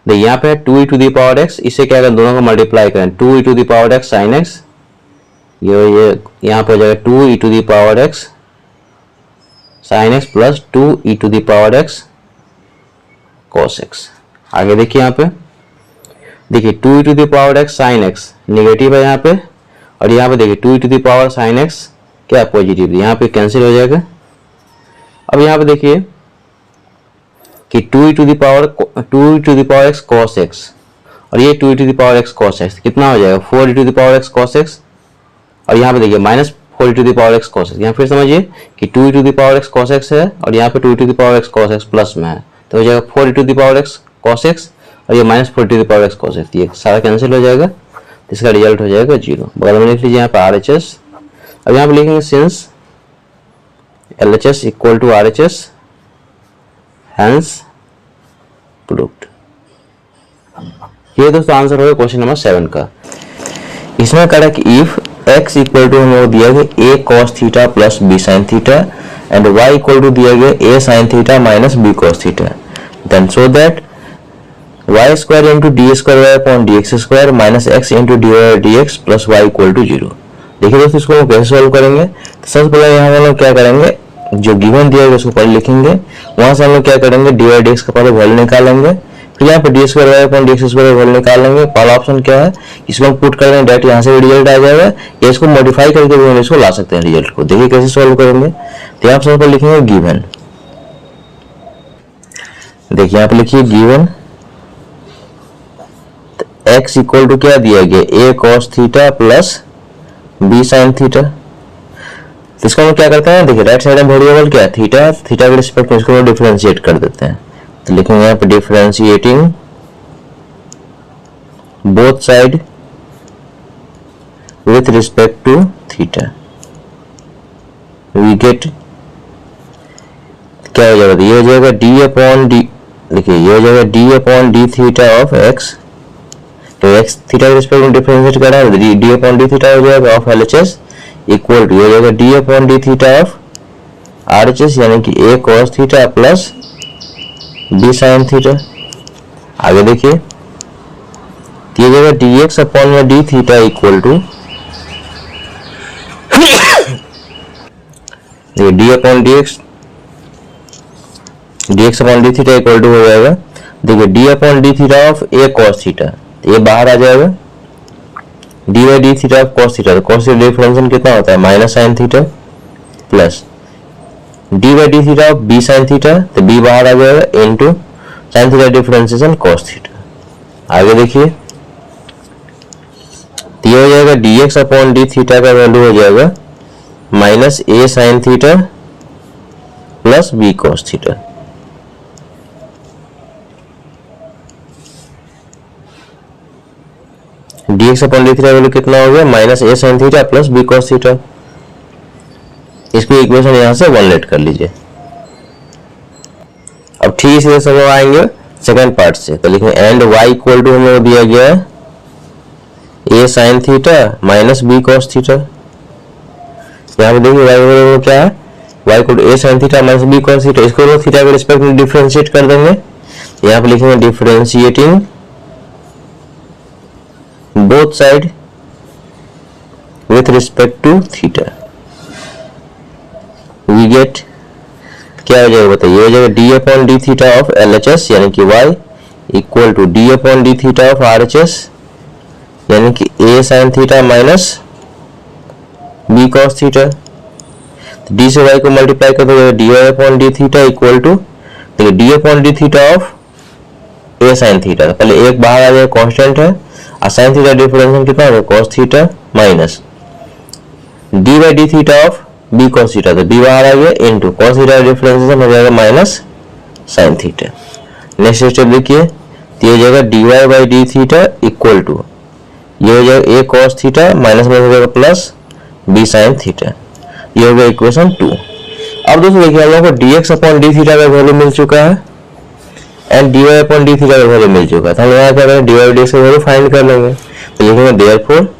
देखिए यहाँ पे 2 e⁻x, इससे क्या करें दोनों को मल्टीप्लाई करें 2 e⁻x sin x, ये यहाँ पे हो जाएगा 2 e⁻x sin x plus 2 e⁻x cos x। आगे देखिए यहाँ पे देखिए 2 e⁻x sin x निगेटिव है यहाँ पे, और यहाँ पे देखिए 2 e⁻ sin x क्या पॉजिटिव, यहाँ पे कैंसिल हो जाएगा। अब यहाँ पे देखिए कि 2 e⁻x cos x और ये 2 e⁻x cos x कितना हो जाएगा 4 e⁻x cos x, और यहाँ पे देखिए -4 e⁻x cos x। यहाँ फिर समझिए कि 2 e⁻x cos x है और यहाँ पे 2 e⁻x cos x प्लस में है, तो हो जाएगा 4 e⁻x cos x और ये -4 e⁻x cos x, ये सारा कैंसिल हो जाएगा, इसका रिजल्ट हो जाएगा 0। बगल में लिख लीजिए यहाँ पे RHS। अब यहाँ पे लिखेंगे since LHS equal to RHS hence proved. ये दोस्तों आंसर होगा क्वेश्चन नंबर 7 का। इसमें कह रहा है कि इफ x इक्वल टू हम लोग दिया गया a cos theta plus b sin theta and y equal to दिया गया a sin theta minus b cos theta, then so that y square into d square Y upon D x square minus x into d Y D x plus y equal to 0। देखिए दोस्तों इसको हम कैसे solve करेंगे, तो सबसे पहले यहाँ हम लोग क्या करेंगे, जो गिवन दिया गया उसको पहले लिखेंगे, वहां से हम लोग क्या करेंगे डी वाई डी एक्स का पहले वैल्यू निकालेंगे, फिर यहाँ पे d square Y upon D x square value निकालेंगे। पहला ऑप्शन क्या है, इसको हम पुट कर देंगे, डायरेक्ट यहाँ से भी रिजल्ट आ जाएगा, या इसको मॉडिफाई करके भी हम इसको ला सकते हैं रिजल्ट को। देखिए कैसे सॉल्व करेंगे, तो यहाँ सबसे पहले लिखेंगे गिवन, देखिए यहाँ पे लिखिए गिवन x इक्वल टू क्या दिया गया a cos theta plus b sin theta. तो इसको हम क्या करते हैं, देखिए राइट साइड में वेरिएबल क्या है थीटा, थीटा के रिस्पेक्ट में इसको डिफरेंशिएट कर देते हैं, तो लिखेंगे यहाँ पे differentiating both side with respect to theta, we get क्या हो जाएगा, ये हो जाएगा d अपॉन डी, देखिए ये हो जाएगा d upon D theta of x, तो x थीटा के रिस्पेक्ट में डिफरेंशिएट कर रहा है, d अपॉन डी थीटा हो जाएगा ऑफ LHS इक्वल टू हो जाएगा d upon D theta of RHS, यानी कि a cos theta plus b sin theta. आगे देखिए ये जाएगा dx अपॉन में d theta equal to d upon dx upon D theta equal to हो जाएगा, देखिए d upon D theta of a cos theta, ये बाहर आ जाएगा, d by D theta of cos theta, तो cos थीटा डिफरेंशिएशन कितना होता है minus sine theta plus D by D theta of b sign theta, तो b बाहर आ जाएगा into sine theta differentiation cos theta. आगे देखिए तो ये हो जाएगा dx अपॉन डी थीटा का वैल्यू हो जाएगा minus a sign theta plus b cos theta. dx upon D theta value कितना हो गया minus a sin theta plus b cos theta. इसको इक्वेशन यहां से 1 लेट कर लीजिए। अब ठीक इसी सब आएंगे सेकंड पार्ट से, तो लिखेंगे एंड y इक्वल टू हमें दिया गया है a sin theta minus b cos theta. यहाँ पे देखिए y इक्वल क्या है, y equal to a sin theta minus b cos theta, इसको हम थीटा के रिस्पेक्ट में डिफरेंशिएट कर देंगे। यहाँ पे लिखेंगे differentiating both side with respect to theta, we get क्या हो जाएगा बताइए, हो जाएगा d upon D theta of LHS यानी कि y equal to d upon D theta of RHS यानी कि a sin theta minus b cos theta, d से वाई को मल्टीप्लाई कर दो, d y upon D theta equal to, देखिए d upon D theta of a sine theta, तो पहले एक बाहर आ जाए कांस्टेंट है, और साइन थीटा डिफरेंशियल कितना है cos theta minus d by D theta of b cos theta, तो बी बाहर आ गया इनटू कॉस थीटा डिफरेंशियल हो जाएगा minus sine theta. Next step देखिए, तो ये हो जाएगा D Y by D theta equal to, ये हो जाएगा ए कॉस थीटा माइनस में हो जाएगा प्लस बी साइन थीटा, ये हो गया इक्वेशन 2। अब दोस्तों देखिए हम लोगों को dx अपॉन डी थीटा का वैल्यू मिल चुका है and dy upon D theta का वैल्यू मिल चुका है, तो हम यहाँ क्या करें dy बाई dx का वैल्यू फाइंड कर लेंगे। तो लिखेंगे देयरफॉर,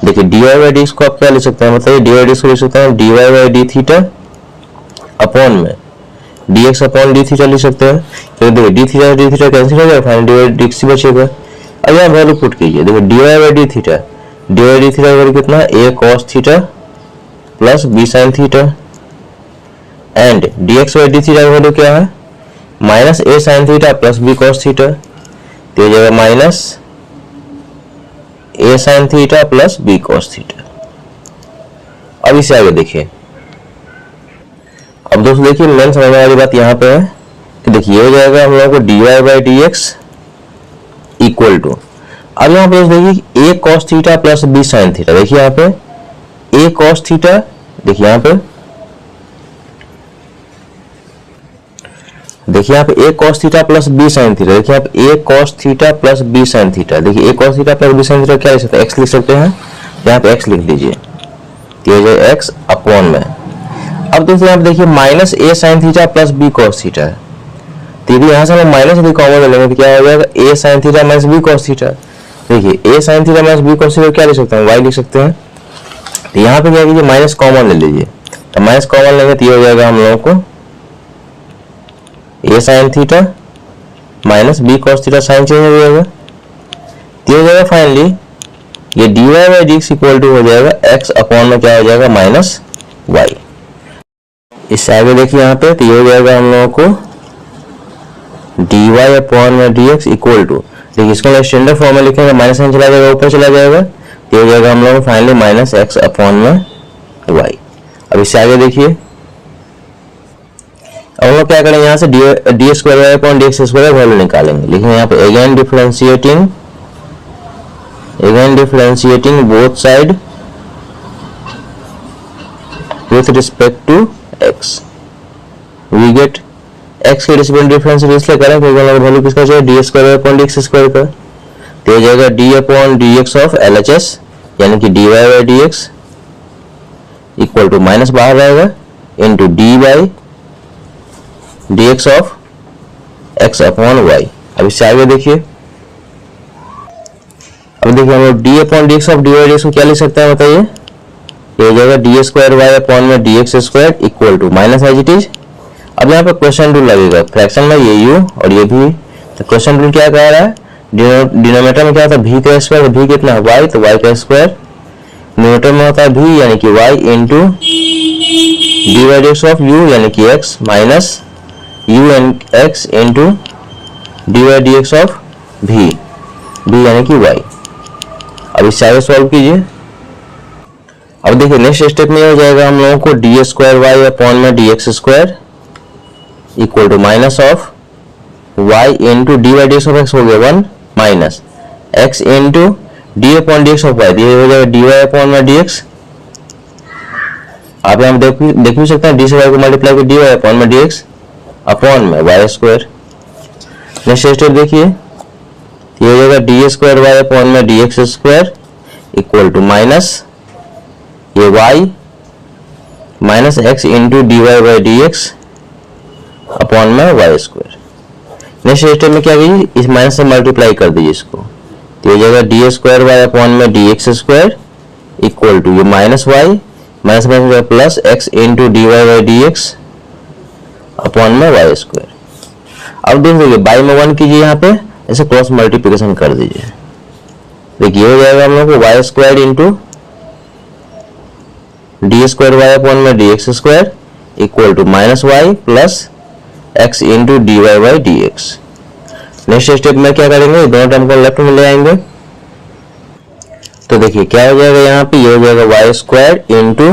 देखिए dy बाई dx को आप क्या लिख सकते हैं, मतलब dy बाई dx को लिख सकते हैं dy by D theta upon में dx अपॉन डी थीटा लिख सकते हैं, तो देखिए डी थीटा कैंसिल हो जाएगा, फाइनल dy बाई dx ही बचेगा। अब यहाँ वैल्यू पुट कीजिए, देखिए dy बाई डी थीटा का वैल्यू कितना है a cos theta plus b sin theta and dx by D theta का वैल्यू क्या है minus a sin theta plus b cos theta, तो ये जाएगा minus a sin theta plus b cos theta. अब इसे आगे देखिए, अब दोस्तों देखिए मेन समझने वाली बात यहाँ पे है कि देखिए हो जाएगा हम लोगों को dy by D x equal to, अब यहाँ पे देखिए a cos theta plus b sin theta, देखिए यहाँ पे a cos थीटा, देखिए यहाँ पे a cos theta plus b sin theta, देखिए आप a cos theta plus b sin theta, देखिए a cos theta plus b sin theta क्या लिख सकते हैं, x लिख सकते हैं, यहाँ पे x लिख दीजिए, तो ये x अपॉन में। अब दोस्तों यहाँ पे देखिए minus a sin theta plus b cos theta, तो यदि यहाँ से हम माइनस यदि कॉमन ले लेंगे तो क्या हो जाएगा a sin theta minus b cos theta, देखिए a sin theta minus b cos theta क्या लिख सकते हैं, y लिख सकते हैं, तो यहाँ पे क्या कीजिए माइनस कॉमन ले लीजिए, तो माइनस कॉमन लेंगे तो ये हो जाएगा हम लोगों को a sin theta minus b cos theta, sign change हो जाएगा, तो हो जाएगा फाइनली ये dy by dx equal to हो जाएगा x अपॉन में क्या हो जाएगा माइनस y। इससे आगे देखिए यहाँ पे, तो ये हो जाएगा हम लोगों को dy अपॉन में dx इक्वल टू, देखिए इसको स्टैंडर्ड फॉर्म में लिखेंगे, माइनस साइन चला जाएगा ऊपर चला जाएगा, तो हो जाएगा हम लोग फाइनली माइनस x अपॉन में y। अब इससे आगे देखिए, अब हम लोग क्या करेंगे यहाँ से d square Y upon D x square value निकालेंगे, लिखेंगे यहाँ पे again differentiating both side with respect to x, we get x के रिस्पेक्ट डिफरेंशिएट इसलिए करें क्योंकि हम लोग वैल्यू किसका चाहिए d square Y upon D x square का, तो हो जाएगा d upon D x of LHS यानी कि d Y by D x equal to minus बाहर रहेगा into d by D x of x upon y. अब इससे आगे देखिए, अब देखिए हम लोग d upon D x of d Y D x को क्या लिख सकते हैं बताइए, ये हो जाएगा डी स्क्वायर वाई अपॉन में D x square equal to minus as it is. अब यहाँ पे क्वेश्चन रूल लगेगा, फ्रैक्शन में ये u और ये v, तो क्वेश्चन रूल क्या कह रहा है, डिनोमिनेटर में क्या होता है v का स्क्वायर, v कितना है y, तो y का स्क्वायर, न्यूमरेटर में होता है v यानी कि y into d by D x of u यानी कि x minus u and x into d by D x of v यानी कि y। अब इससे आगे सॉल्व कीजिए, अब देखिए नेक्स्ट स्टेप में हो जाएगा हम लोगों को डी स्क्वायर वाई अपॉन में D x square equal to minus of y into d by D x of x हो गया 1 minus x into d upon D x of y, ये हो जाएगा डी वाई अपॉन में D x. आप यहाँ देख भी सकते हैं डी से वाई को मल्टीप्लाई कर डी वाई अपॉन में डी एक्स अपॉन में वाई स्क्वायर। नेक्स्ट स्टेप देखिए, ये हो जाएगा डी स्क्वायर वाई अपॉन में D x square equal to minus ये y minus x into d Y by D x upon में वाई स्क्वायर। नेक्स्ट स्टेप में क्या कीजिए, इस माइनस से मल्टीप्लाई कर दीजिए इसको, तो ये जाएगा डी स्क्वायर वाई अपॉन में D x square equal to ये minus y minus minus plus x into d Y by D x upon में वाई स्क्वायर। अब देखिए बाई में 1 कीजिए, यहाँ पे ऐसे क्रॉस मल्टीप्लिकेशन कर दीजिए, देखिए हो जाएगा हम लोग को y square into d square Y upon में D x square equal to minus y plus x into d Y by D x. Next step में क्या करेंगे, दोनों टर्म को लेफ्ट में ले आएंगे, तो देखिए क्या हो जाएगा यहाँ पे, ये हो जाएगा y square into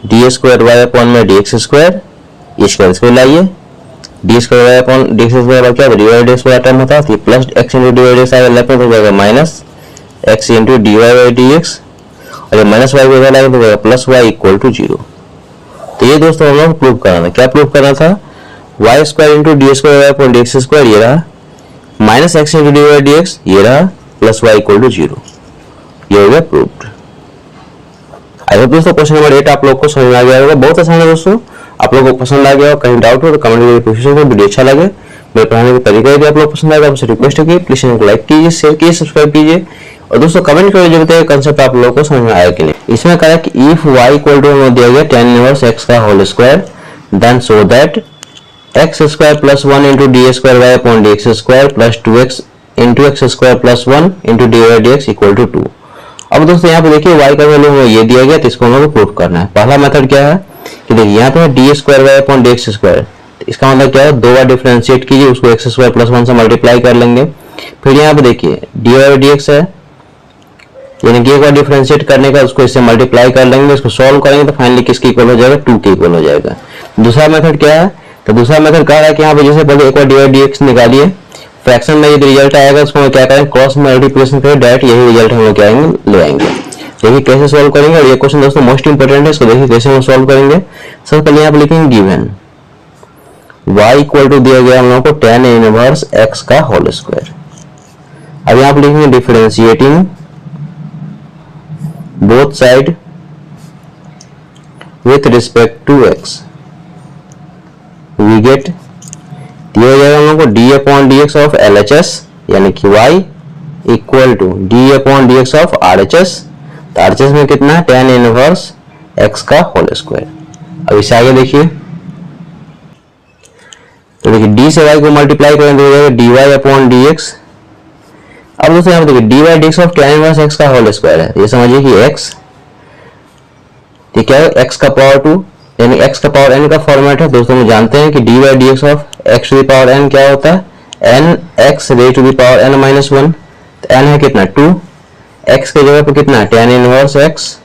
d square Y upon में डी एक्स स्क्वायर, इसको लाइए d square Y upon D x square क्या डिवाइड एक्स वाला टर्म होता है, plus x into divide x आएगा, लेफ्ट में हो जाएगा minus x into d Y by D x, और ये माइनस वाई इधर आएगा तो हो जाएगा प्लस वाई इक्वल टू 0। तो ये दोस्तों हम लोग प्रूव करना था, क्या प्रूव करना था, y square into d square Y upon D x square ये रहा, minus x into d Y D x ये रहा, प्लस वाई इक्वल टू 0, ये हो गया प्रूव्ड। आई होप दोस्तों क्वेश्चन नंबर 8 आप लोग को समझ में आ गया होगा, बहुत आसान है दोस्तों, आप लोगों को पसंद आ गया हो, कहीं डाउट हो तो कमेंट करके पूछ सकते हो। वीडियो अच्छा लगे, मेरे पढ़ाने का तरीका यदि आप लोग पसंद आएगा, आपसे रिक्वेस्ट है कि प्लीज चैनल को लाइक कीजिए, शेयर कीजिए, सब्सक्राइब कीजिए, और दोस्तों कमेंट करके जो बताइए कंसेप्ट आप लोगों को समझ में आया कि नहीं। इसमें कहा कि इफ y इक्वल टू हमें दिया गया tan इनवर्स x का whole square, then so that x square plus 1 into d square Y upon D x square plus 2x into x square plus 1 into d Y D x equal to 2। अब दोस्तों यहाँ पे देखिए y का value ये दिया गया, तो इसको हम लोग प्रूव करना है। पहला मेथड क्या है कि देखिए यहाँ पे d square Y upon D x square, इसका मतलब क्या है, दो बार डिफरेंशिएट कीजिए, उसको एक्स स्क्वायर प्लस 1 से मल्टीप्लाई कर लेंगे। फिर यहाँ पे देखिए डी वाई डी एक्स है, यानी कि एक बार डिफरेंशिएट करने का उसको इससे मल्टीप्लाई कर लेंगे, इसको सॉल्व करेंगे तो फाइनली किसके इक्वल हो जाएगा, 2 के इक्वल हो जाएगा। दूसरा मेथड क्या है, तो दूसरा मेथड कह रहा है कि यहाँ पे जैसे पहले एक बार डी वाई डी एक्स निकालिए, फ्रैक्शन में यदि रिजल्ट आएगा उसको हम क्या करें, क्रॉस मल्टीप्लिकेशन करें, डायरेक्ट यही रिजल्ट हम लोग क्या आएंगे ले आएंगे। देखिए कैसे सॉल्व करेंगे, और ये क्वेश्चन दोस्तों मोस्ट इंपोर्टेंट है, इसको देखिए कैसे हम सॉल्व करेंगे। सबसे पहले यहाँ पे लिखेंगे गिवन y इक्वल टू दिया गया हम लोगों को tan इनवर्स x का होल स्क्वायर। अब यहाँ पे लिखेंगे differentiating both side with respect to x, we get दिया जाएगा हम लोग को d upon D x of LHS, यानी कि y equal to d upon D x of RHS, तो RHS में कितना है, tan इनवर्स x का होल स्क्वायर। अब इसे आगे देखिए, तो देखिए d से y को मल्टीप्लाई करें तो हो जाएगा dy अपॉन dx। अब दोस्तों यहाँ पे देखिए dy dx of tan inverse x का होल स्क्वायर है, ये समझिए कि x ठीक है x का पावर 2, यानी x का पावर n का फॉर्मेट है। दोस्तों हम जानते हैं कि dy dx of x to the power n क्या होता है, n x raise to the power n minus 1, तो n है कितना 2, x के जगह पर कितना tan इनवर्स x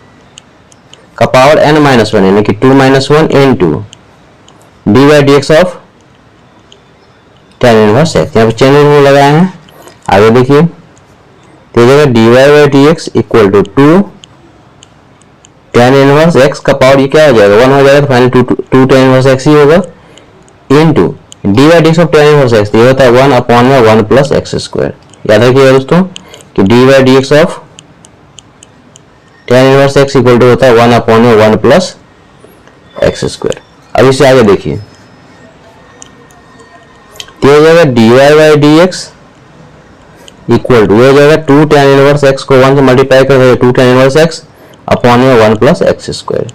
का पावर n माइनस 1, यानी कि 2 minus 1 into dy dx of tan inverse x, यहाँ पे चेन रूल लगाए हैं। आगे देखिए तो ये dy by D x equal to 2 tan inverse x का पावर ये क्या हो जाएगा 1 हो जाएगा, तो फाइनली 2 tan इनवर्स x ही होगा into dy by D x of tan inverse x, ये होता है 1 अपॉन में 1 प्लस एक्स स्क्वायर। याद रखिएगा दोस्तों कि dy by D x of tan inverse x equal to होता है 1 अपॉन में 1 प्लस एक्स स्क्वायर। अब इसे आगे देखिए तो हो जाएगा dy by D x equal to हो जाएगा 2 tan इनवर्स x को 1 से मल्टीप्लाई कर देंगे 2 tan इनवर्स x अपॉन में 1 प्लस एक्स स्क्वायर।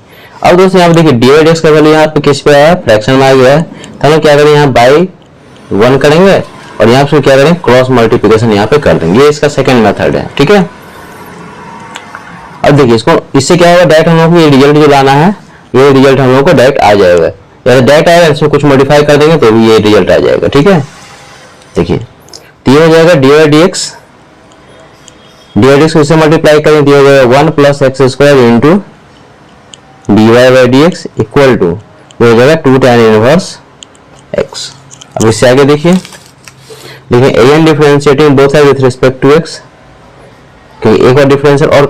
अब दोस्तों यहाँ पे देखिए dy बाई डी एक्स का वैल्यू यहाँ पे किस पे आया, फ्रैक्शन में आ गया है, तो हम क्या करें यहाँ बाई 1 करेंगे और यहाँ पे क्या करें क्रॉस मल्टीप्लिकेशन यहाँ पे कर देंगे। ये इसका सेकंड मेथड है, ठीक है। अब देखिए इसको इससे क्या होगा, डायरेक्ट हम लोग को ये रिजल्ट जो लाना है, ये रिजल्ट हम लोग को डायरेक्ट आ जाएगा, या डायरेक्ट आएगा इसमें कुछ मॉडिफाई कर देंगे तो भी ये रिजल्ट आ जाएगा, ठीक है। देखिए तो ये हो जाएगा dy बाई डी एक्स को इससे मल्टीप्लाई करें तो हो जाएगा 1 plus x square into dy by D x equal to हो जाएगा 2 tan इनवर्स x। अब इससे आगे देखिए an differentiating both side with respect to x, क्योंकि एक बार डिफरेंशियल और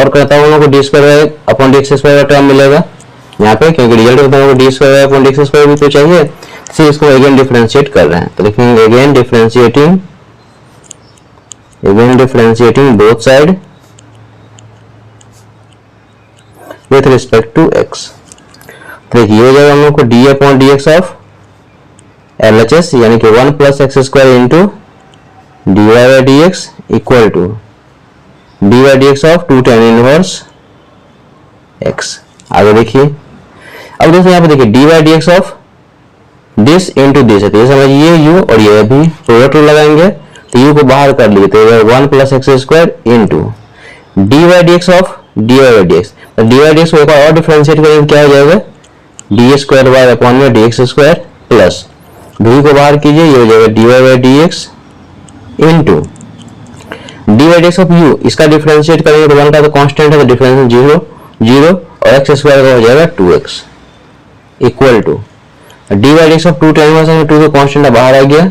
करता हूँ हम लोग को D square upon D x square का टर्म मिलेगा यहाँ पे, क्योंकि रिजल्ट होता है D square upon D x square भी तो चाहिए, इसलिए इसको अगेन डिफरेंशिएट कर रहे हैं। तो लिखेंगे again differentiating both side with respect to x। तो देखिए हो जाएगा हम लोग को d upon D x of LHS, यानी कि 1 plus x square into dy by D x equal to dy by D x of 2 tan inverse x। आगे देखिए अब दोस्तों यहाँ पे देखिए dy by D x of this into this है, तो ये समझिए u और ये भी प्रोडक्ट लगाएंगे तो u को बाहर कर लिए तो 1 plus x square into dy by D x of dy by D x, तो dy बाई डी एक्स को एक और डिफरेंशिएट करेंगे क्या हो जाएगा डी स्क्वायर वाई अपॉन में D x square plus v को बाहर कीजिए, ये हो जाएगा dy by D x into d by D x of you, इसका डिफरेंशिएट करेंगे तो 1 का तो कांस्टेंट है तो डिफरेंस 0 0 और एक्स स्क्वायर का हो जाएगा 2x equal to d by D x of 2 tan inverse है, 2 का कांस्टेंट बाहर आ गया,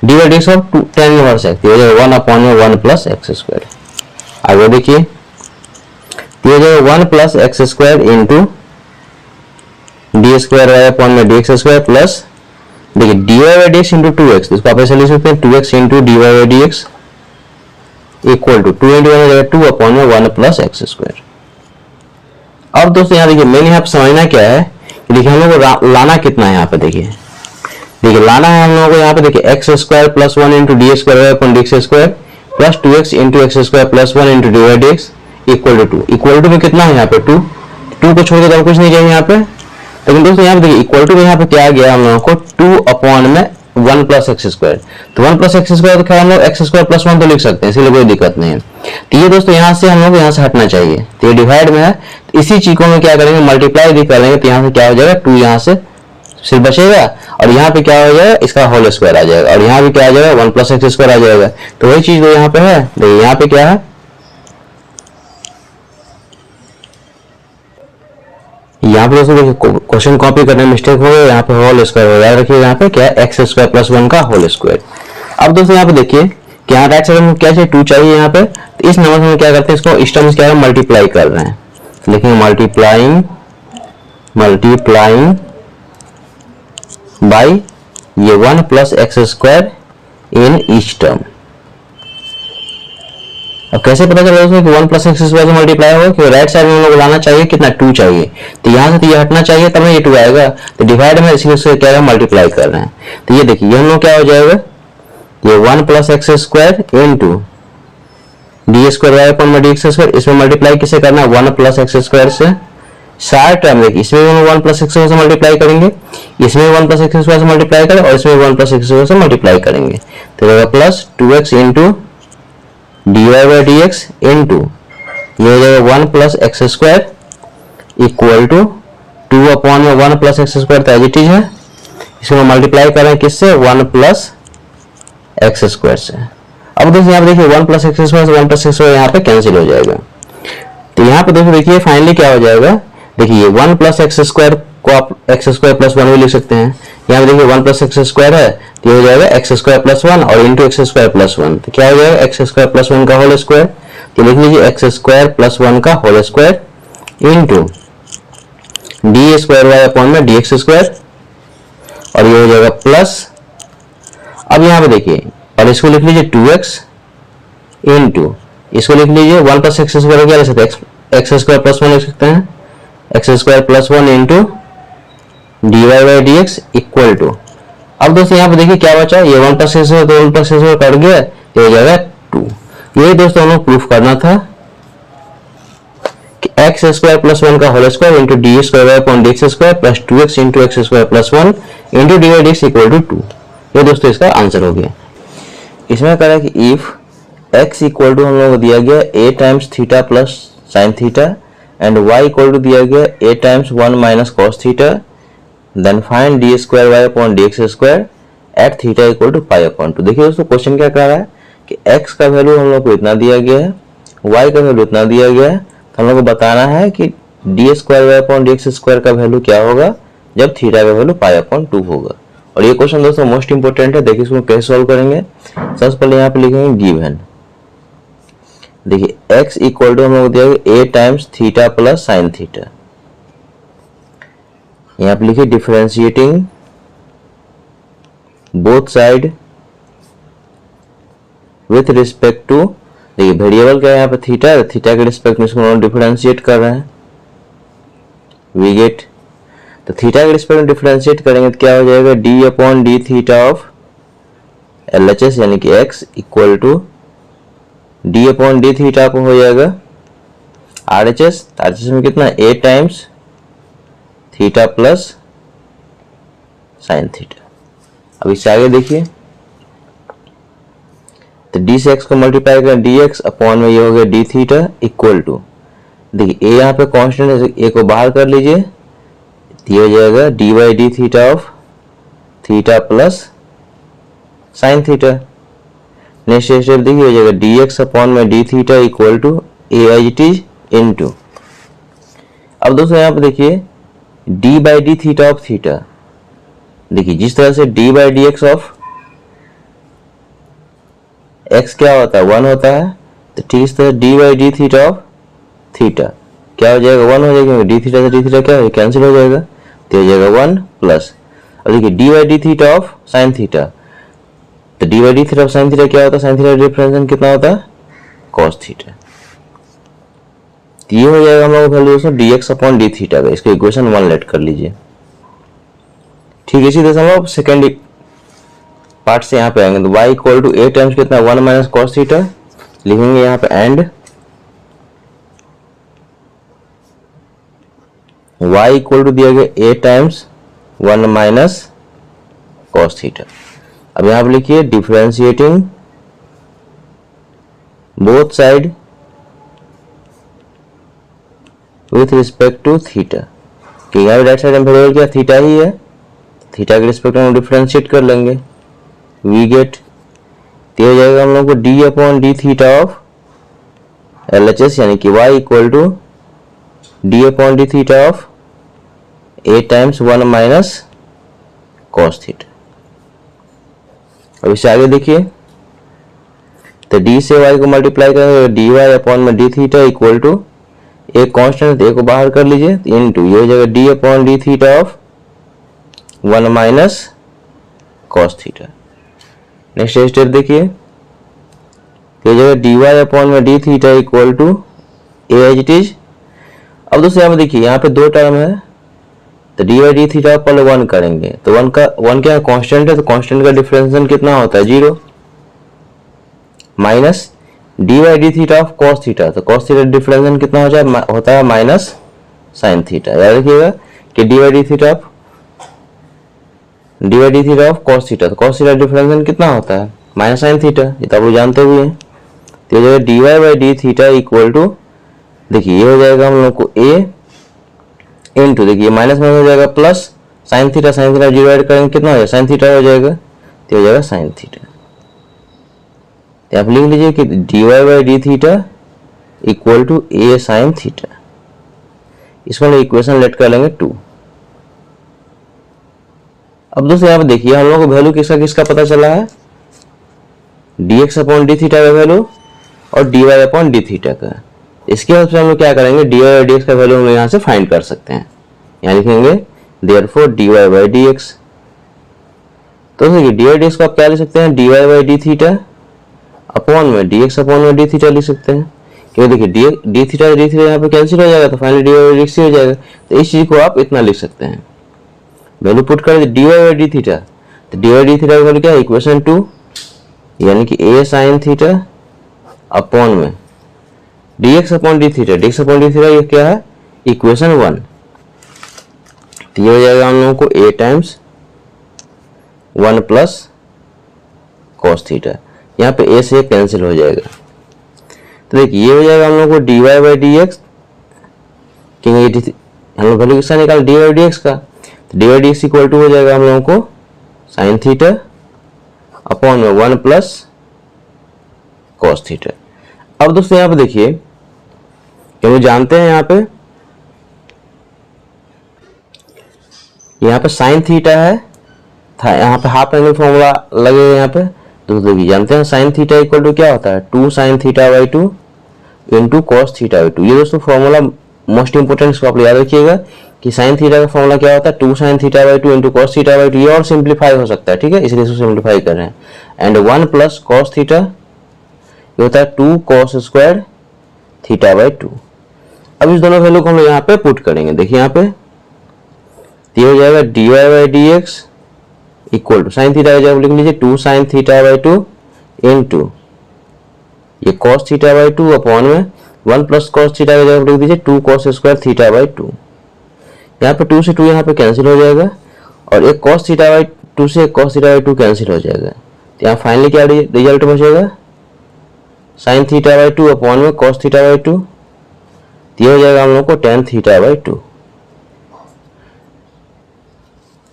d by D x of 2 tan inverse x हो जाएगा 1 अपॉन में 1 प्लस एक्स स्क्वायर। आगे देखिए तो हो जाएगा 1 plus x square into d square Y upon में डी एक्स स्क्वायर प्लस देखिए d Y by D x into 2x, इसको आप ऐसे लिख सकते हैं 2x into d Y by D x equal to 2 into 1 हो जाएगा 2 अपॉन में 1 प्लस एक्स स्क्वायर। अब दोस्तों यहाँ देखिए मेन यहाँ पे समझना क्या है कि देखिए हम लोग को लाना कितना है यहाँ पे, देखिए लाना है हम लोगों को यहाँ पे देखिए x square plus 1 into d square upon D x square plus 2x into x square plus 1 into d Y D x equal to 2। Equal to में कितना है यहाँ पे 2 को छोड़ के तो कुछ नहीं चाहिए यहाँ पे, लेकिन दोस्तों यहाँ पे देखिए इक्वल टू में यहाँ पे क्या आ गया हम लोगों को 2 अपॉन में 1 प्लस एक्स स्क्वायर, तो 1 प्लस एक्स स्क्वायर तो खैर हम लोग एक्स स्क्वायर प्लस 1 तो लिख सकते हैं, इसलिए कोई दिक्कत नहीं है। तो ये दोस्तों यहाँ से हम लोग यहाँ से हटना चाहिए, तो ये डिवाइड में है तो इसी चीज को हम क्या करेंगे मल्टीप्लाई भी करेंगे तो यहाँ से क्या हो जाएगा 2 यहाँ से सिर्फ बचेगा और यहाँ पे क्या हो जाएगा इसका होल स्क्वायर आ जाएगा और यहाँ पे क्या आ जाएगा 1 प्लस एक्स स्क्वायर आ जाएगा। तो वही चीज यहाँ पे है, देखिए यहाँ पे क्या है यहाँ पे दोस्तों देखिए क्वेश्चन कॉपी करने में मिस्टेक हो गया, यहाँ पे होल स्क्वायर हो याद रखिए यहाँ पे क्या है एक्स स्क्वायर प्लस 1 का होल स्क्वायर। अब दोस्तों यहाँ पे देखिए कि यहाँ राइट साइड में क्या चाहिए 2 चाहिए यहाँ पे, तो इस नंबर से हम क्या करते हैं इसको इस टर्म्स क्या है मल्टीप्लाई कर रहे हैं, तो लिखेंगे मल्टीप्लाइंग बाई ये 1 plus x square in each term. अब कैसे पता चला दोस्तों कि 1 प्लस एक्स स्क्वायर से मल्टीप्लाई होगा, क्योंकि राइट साइड में हम लोग लाना चाहिए कितना 2 चाहिए, तो यहाँ से तो ये हटना चाहिए तब ये 2 आएगा, तो डिवाइड में इसी से क्या है मल्टीप्लाई कर रहे हैं। तो ये देखिए ये हम लोग क्या हो जाएगा ये 1 plus x square into d square Y upon में डी एक्स स्क्वायर, इसमें मल्टीप्लाई किसे करना है 1 प्लस एक्स स्क्वायर से, सारे टर्म देखिए इसमें हम 1 प्लस एक्स स्क्वायर से मल्टीप्लाई करेंगे, इसमें 1 प्लस एक्स स्क्वायर से मल्टीप्लाई करें और इसमें 1 प्लस एक्स स्क्वायर से मल्टीप्लाई करेंगे, तो रहेगा plus 2x into d Y by D x into ये हो जाएगा 1 plus x square equal to 2 upon में 1 प्लस एक्स स्क्वायर तो एज इट इज है, इसको मल्टीप्लाई करें किससे 1 प्लस एक्स स्क्वायर से। अब दोस्तों यहाँ पे देखिए 1 प्लस एक्स स्क्वायर से 1 प्लस एक्स स्क्वायर यहाँ पे कैंसिल हो जाएगा, तो यहाँ पे दोस्तों देखिए फाइनली क्या हो जाएगा देखिए 1 प्लस एक्स स्क्वायर को आप एक्स स्क्वायर प्लस 1 भी लिख सकते हैं, यहाँ पे देखिए 1 प्लस एक्स स्क्वायर है तो ये हो जाएगा एक्स स्क्वायर प्लस 1 और इंटू एक्स स्क्वायर प्लस 1, तो क्या हो जाएगा एक्स स्क्वायर प्लस 1 का होल स्क्वायर, तो लिख लीजिए एक्स स्क्वायर प्लस 1 का whole square into d square Y upon में डी एक्स स्क्वायर और ये हो जाएगा प्लस। अब यहाँ पे देखिए और इसको लिख लीजिए 2x इंटू इसको लिख लीजिए 1 प्लस एक्स स्क्वायर क्या लिख सकते हैं एक्स स्क्वायर प्लस 1 लिख सकते हैं x square plus 1 into d Y by D x equal to. अब दोस्तों यहाँ पे देखिए क्या बचा ये 1 प्लस एक्स तो 1 प्लस एक्स कट गया तो हो जाएगा 2। ये दोस्तों हमें प्रूफ करना था कि एक्स स्क्वायर प्लस 1 का whole square into d square upon D x square plus 2x into x square plus 1 into d Y D x equal to 2। ये दोस्तों इसका आंसर हो गया। इसमें कह रहा है कि इफ x इक्वल टू हम लोग को दिया गया a times theta plus sine theta and y equal to दिया गया a times 1 minus cos theta, then find d square Y upon D x square at theta equal to pi upon 2। देखिए दोस्तों question क्या कह रहा है कि x का वैल्यू हम लोग को इतना दिया गया है, y का वैल्यू इतना दिया गया है, तो हम लोग को बताना है कि d square Y upon D x square का वैल्यू क्या होगा जब थीटा का वैल्यू पाई अपॉन 2 होगा। और ये क्वेश्चन दोस्तों मोस्ट इंपोर्टेंट है, देखिए इसको कैसे सॉल्व करेंगे। सबसे पहले यहाँ पे लिखेंगे गिवन, देखिए x इक्वल टू हम लोग दिया गया a times theta plus sine theta, यहाँ पे लिखिए differentiating both side with respect to, देखिए वेरिएबल क्या है यहाँ पे थीटा है, थीटा के रिस्पेक्ट में इसको डिफरेंशिएट कर रहे हैं वी गेट, तो थीटा के रिस्पेक्ट में डिफरेंशिएट करेंगे तो क्या हो जाएगा d upon D theta of L H S यानी कि x equal to d upon D theta को हो जाएगा आर एच एस में कितना a times theta plus sine theta. अब इससे आगे देखिए तो डी से x को मल्टीप्लाई करें डी एक्स अपॉन में ये हो गया डी थीटा इक्वल टू, देखिए a यहाँ पे कांस्टेंट है a को बाहर कर लीजिए, ये हो जाएगा d by D theta of theta plus sine theta. Next step देखिए हो जाएगा dx अपॉन में d theta equal to a as it is into. अब दोस्तों यहाँ पे देखिए d by D theta of theta, देखिए जिस तरह से d by D x of x क्या होता है 1 होता है, तो ठीक इस तरह d by D theta of theta क्या हो जाएगा 1 हो जाएगा, क्योंकि डी थीटा से डी थीटा क्या हो कैंसिल हो जाएगा, तो हो जाएगा 1 प्लस। अब देखिए d by D theta of sine theta, तो d by D theta of sine theta क्या होता है, साइन थीटा डिफरेंस कितना होता है कॉस थीटा। ये हो जाएगा हम लोग वैल्यू दोस्तों D x upon D theta का, इसको इक्वेशन 1 लेट कर लीजिए। ठीक है, इसी तरह से हम लोग सेकेंड पार्ट से यहाँ पे आएंगे, तो y equal to a times कितना 1 माइनस कॉस थीटा लिखेंगे यहाँ पे, एंड y इक्वल टू दिया गया a times 1 minus cos theta. अब यहाँ पे लिखिए differentiating both side with respect to theta, कि यहाँ राइट साइड में वेरिएबल क्या थीटा ही है, थीटा के रिस्पेक्ट में हम डिफरेंशिएट कर लेंगे, वी गेट तो हो जाएगा हम लोग को d upon D theta of L H S, यानी कि y equal to d upon D theta of a times 1 minus cos theta. अब इससे आगे देखिए, तो d से y को मल्टीप्लाई करेंगे डी वाई अपॉन में डी थीटा इक्वल टू एक कांस्टेंट a को बाहर कर लीजिए इनटू ये हो जाएगा d upon D theta of 1 minus cos theta. Next step देखिए, हो जाएगा डी वाई अपॉन में d theta equal to a as it is. अब दोस्तों यहाँ पे देखिए यहाँ पे दो टर्म है, तो डी वाई डी थीटा पहले 1 करेंगे, तो 1 क्या कांस्टेंट है, तो कांस्टेंट का डिफरेंशिएशन कितना होता है 0 minus d Y D theta of cos theta, तो कॉस थीटा डिफरेंशिएशन कितना होता है माइनस साइन थीटा। याद रखिएगा कि d Y D theta of cos theta, तो कॉस थीटा डिफरेंशिएशन कितना होता है माइनस साइन थीटा, ये तो आप लोग जानते हुए हैं। तो ये d Y by D theta equal to, देखिए ये हो जाएगा हम लोग को a इनटू, देखिए माइनस में हो जाएगा प्लस साइन थीटा डिवाइड करेंगे कितना हो जाएगा साइन थीटा हो जाएगा, तो हो जाएगा साइन थीटा। तो आप लिख लीजिए कि d Y by D theta equal to a sine theta, इसको हम इक्वेशन लेट कर लेंगे 2। अब दोस्तों यहाँ पे देखिए हम लोग को वैल्यू किसका पता चला है, d x upon D theta का वैल्यू और d y upon D theta का। इसके हेल्प से हम लोग क्या करेंगे, डी वाई डी एक्स का वैल्यू हम लोग यहाँ से फाइंड कर सकते हैं। यहाँ लिखेंगे therefore d Y by D x, तो देखिए डी वाई डी एक्स को आप क्या लिख सकते हैं, d Y by D theta upon में डी एक्स अपॉन में डी थीटा लिख सकते हैं, क्योंकि देखिए डी थीटा यहाँ पे कैंसिल हो जाएगा, तो finally d Y D x हो जाएगा। तो इस चीज को आप इतना लिख सकते हैं, वैल्यू पुट कर D Y by D theta, तो डी वाई डी थीटा का वैल्यू क्या है इक्वेशन 2, यानी कि ए साइन थीटा अपॉन में D x upon D theta, D x upon D theta ये क्या है इक्वेशन 1। तो ये हो जाएगा हम लोगों को a times 1 plus cos theta, यहाँ पे a से कैंसिल हो जाएगा। तो देखिए ये हो जाएगा हम लोग को D Y by D X, क्योंकि हम लोग वैल्यू किसका निकाल डी वाई डी एक्स का, तो D Y D x equal to हो जाएगा हम लोगों को साइन थीटा अपॉन में 1 प्लस कॉस थीटा। अब दोस्तों यहाँ पे देखिए कि वो जानते हैं यहाँ पे साइन थीटा है, यहाँ पे हाफ एंगल फॉर्मूला लगेगा यहाँ पे, तो देखिए जानते हैं साइन थीटा इक्वल टू क्या होता है 2 sine theta by 2 into cos theta by 2। ये दोस्तों फॉर्मूला मोस्ट इंपोर्टेंट, इसको आप याद रखिएगा कि साइन थीटा का फॉर्मूला क्या होता है 2 sine theta by 2 into cos theta by 2, ये और सिंप्लीफाई हो सकता है, ठीक है, इसलिए इसको सिंप्लीफाई कर रहे हैं। एंड 1 प्लस कॉस थीटा ये होता है 2 कॉस स्क्वायर थीटा बाई 2। अब इस दोनों वैल्यू को हम लोग यहाँ पे पुट करेंगे, देखिए यहाँ पे ये हो जाएगा D Y by D x equal to sine theta जब लिख लीजिए 2 साइन थीटा बाई 2 इंटू ये कॉस थीटा बाई 2 अपॉन में 1 प्लस कॉस थीटा जब लिख दीजिए 2 कॉस स्क्वायर थीटा बाई 2। यहाँ पे 2 से 2 यहाँ पे कैंसिल हो जाएगा, और एक कॉस थीटा बाई 2 से एक कॉस थीटा बाई 2 कैंसिल हो जाएगा। तो यहाँ फाइनली क्या रिजल्ट बचेगा साइन थीटा बाई 2 अपॉन में कॉस थीटा बाई 2, ये हो जाएगा हम लोग को टेन थीटा बाई 2।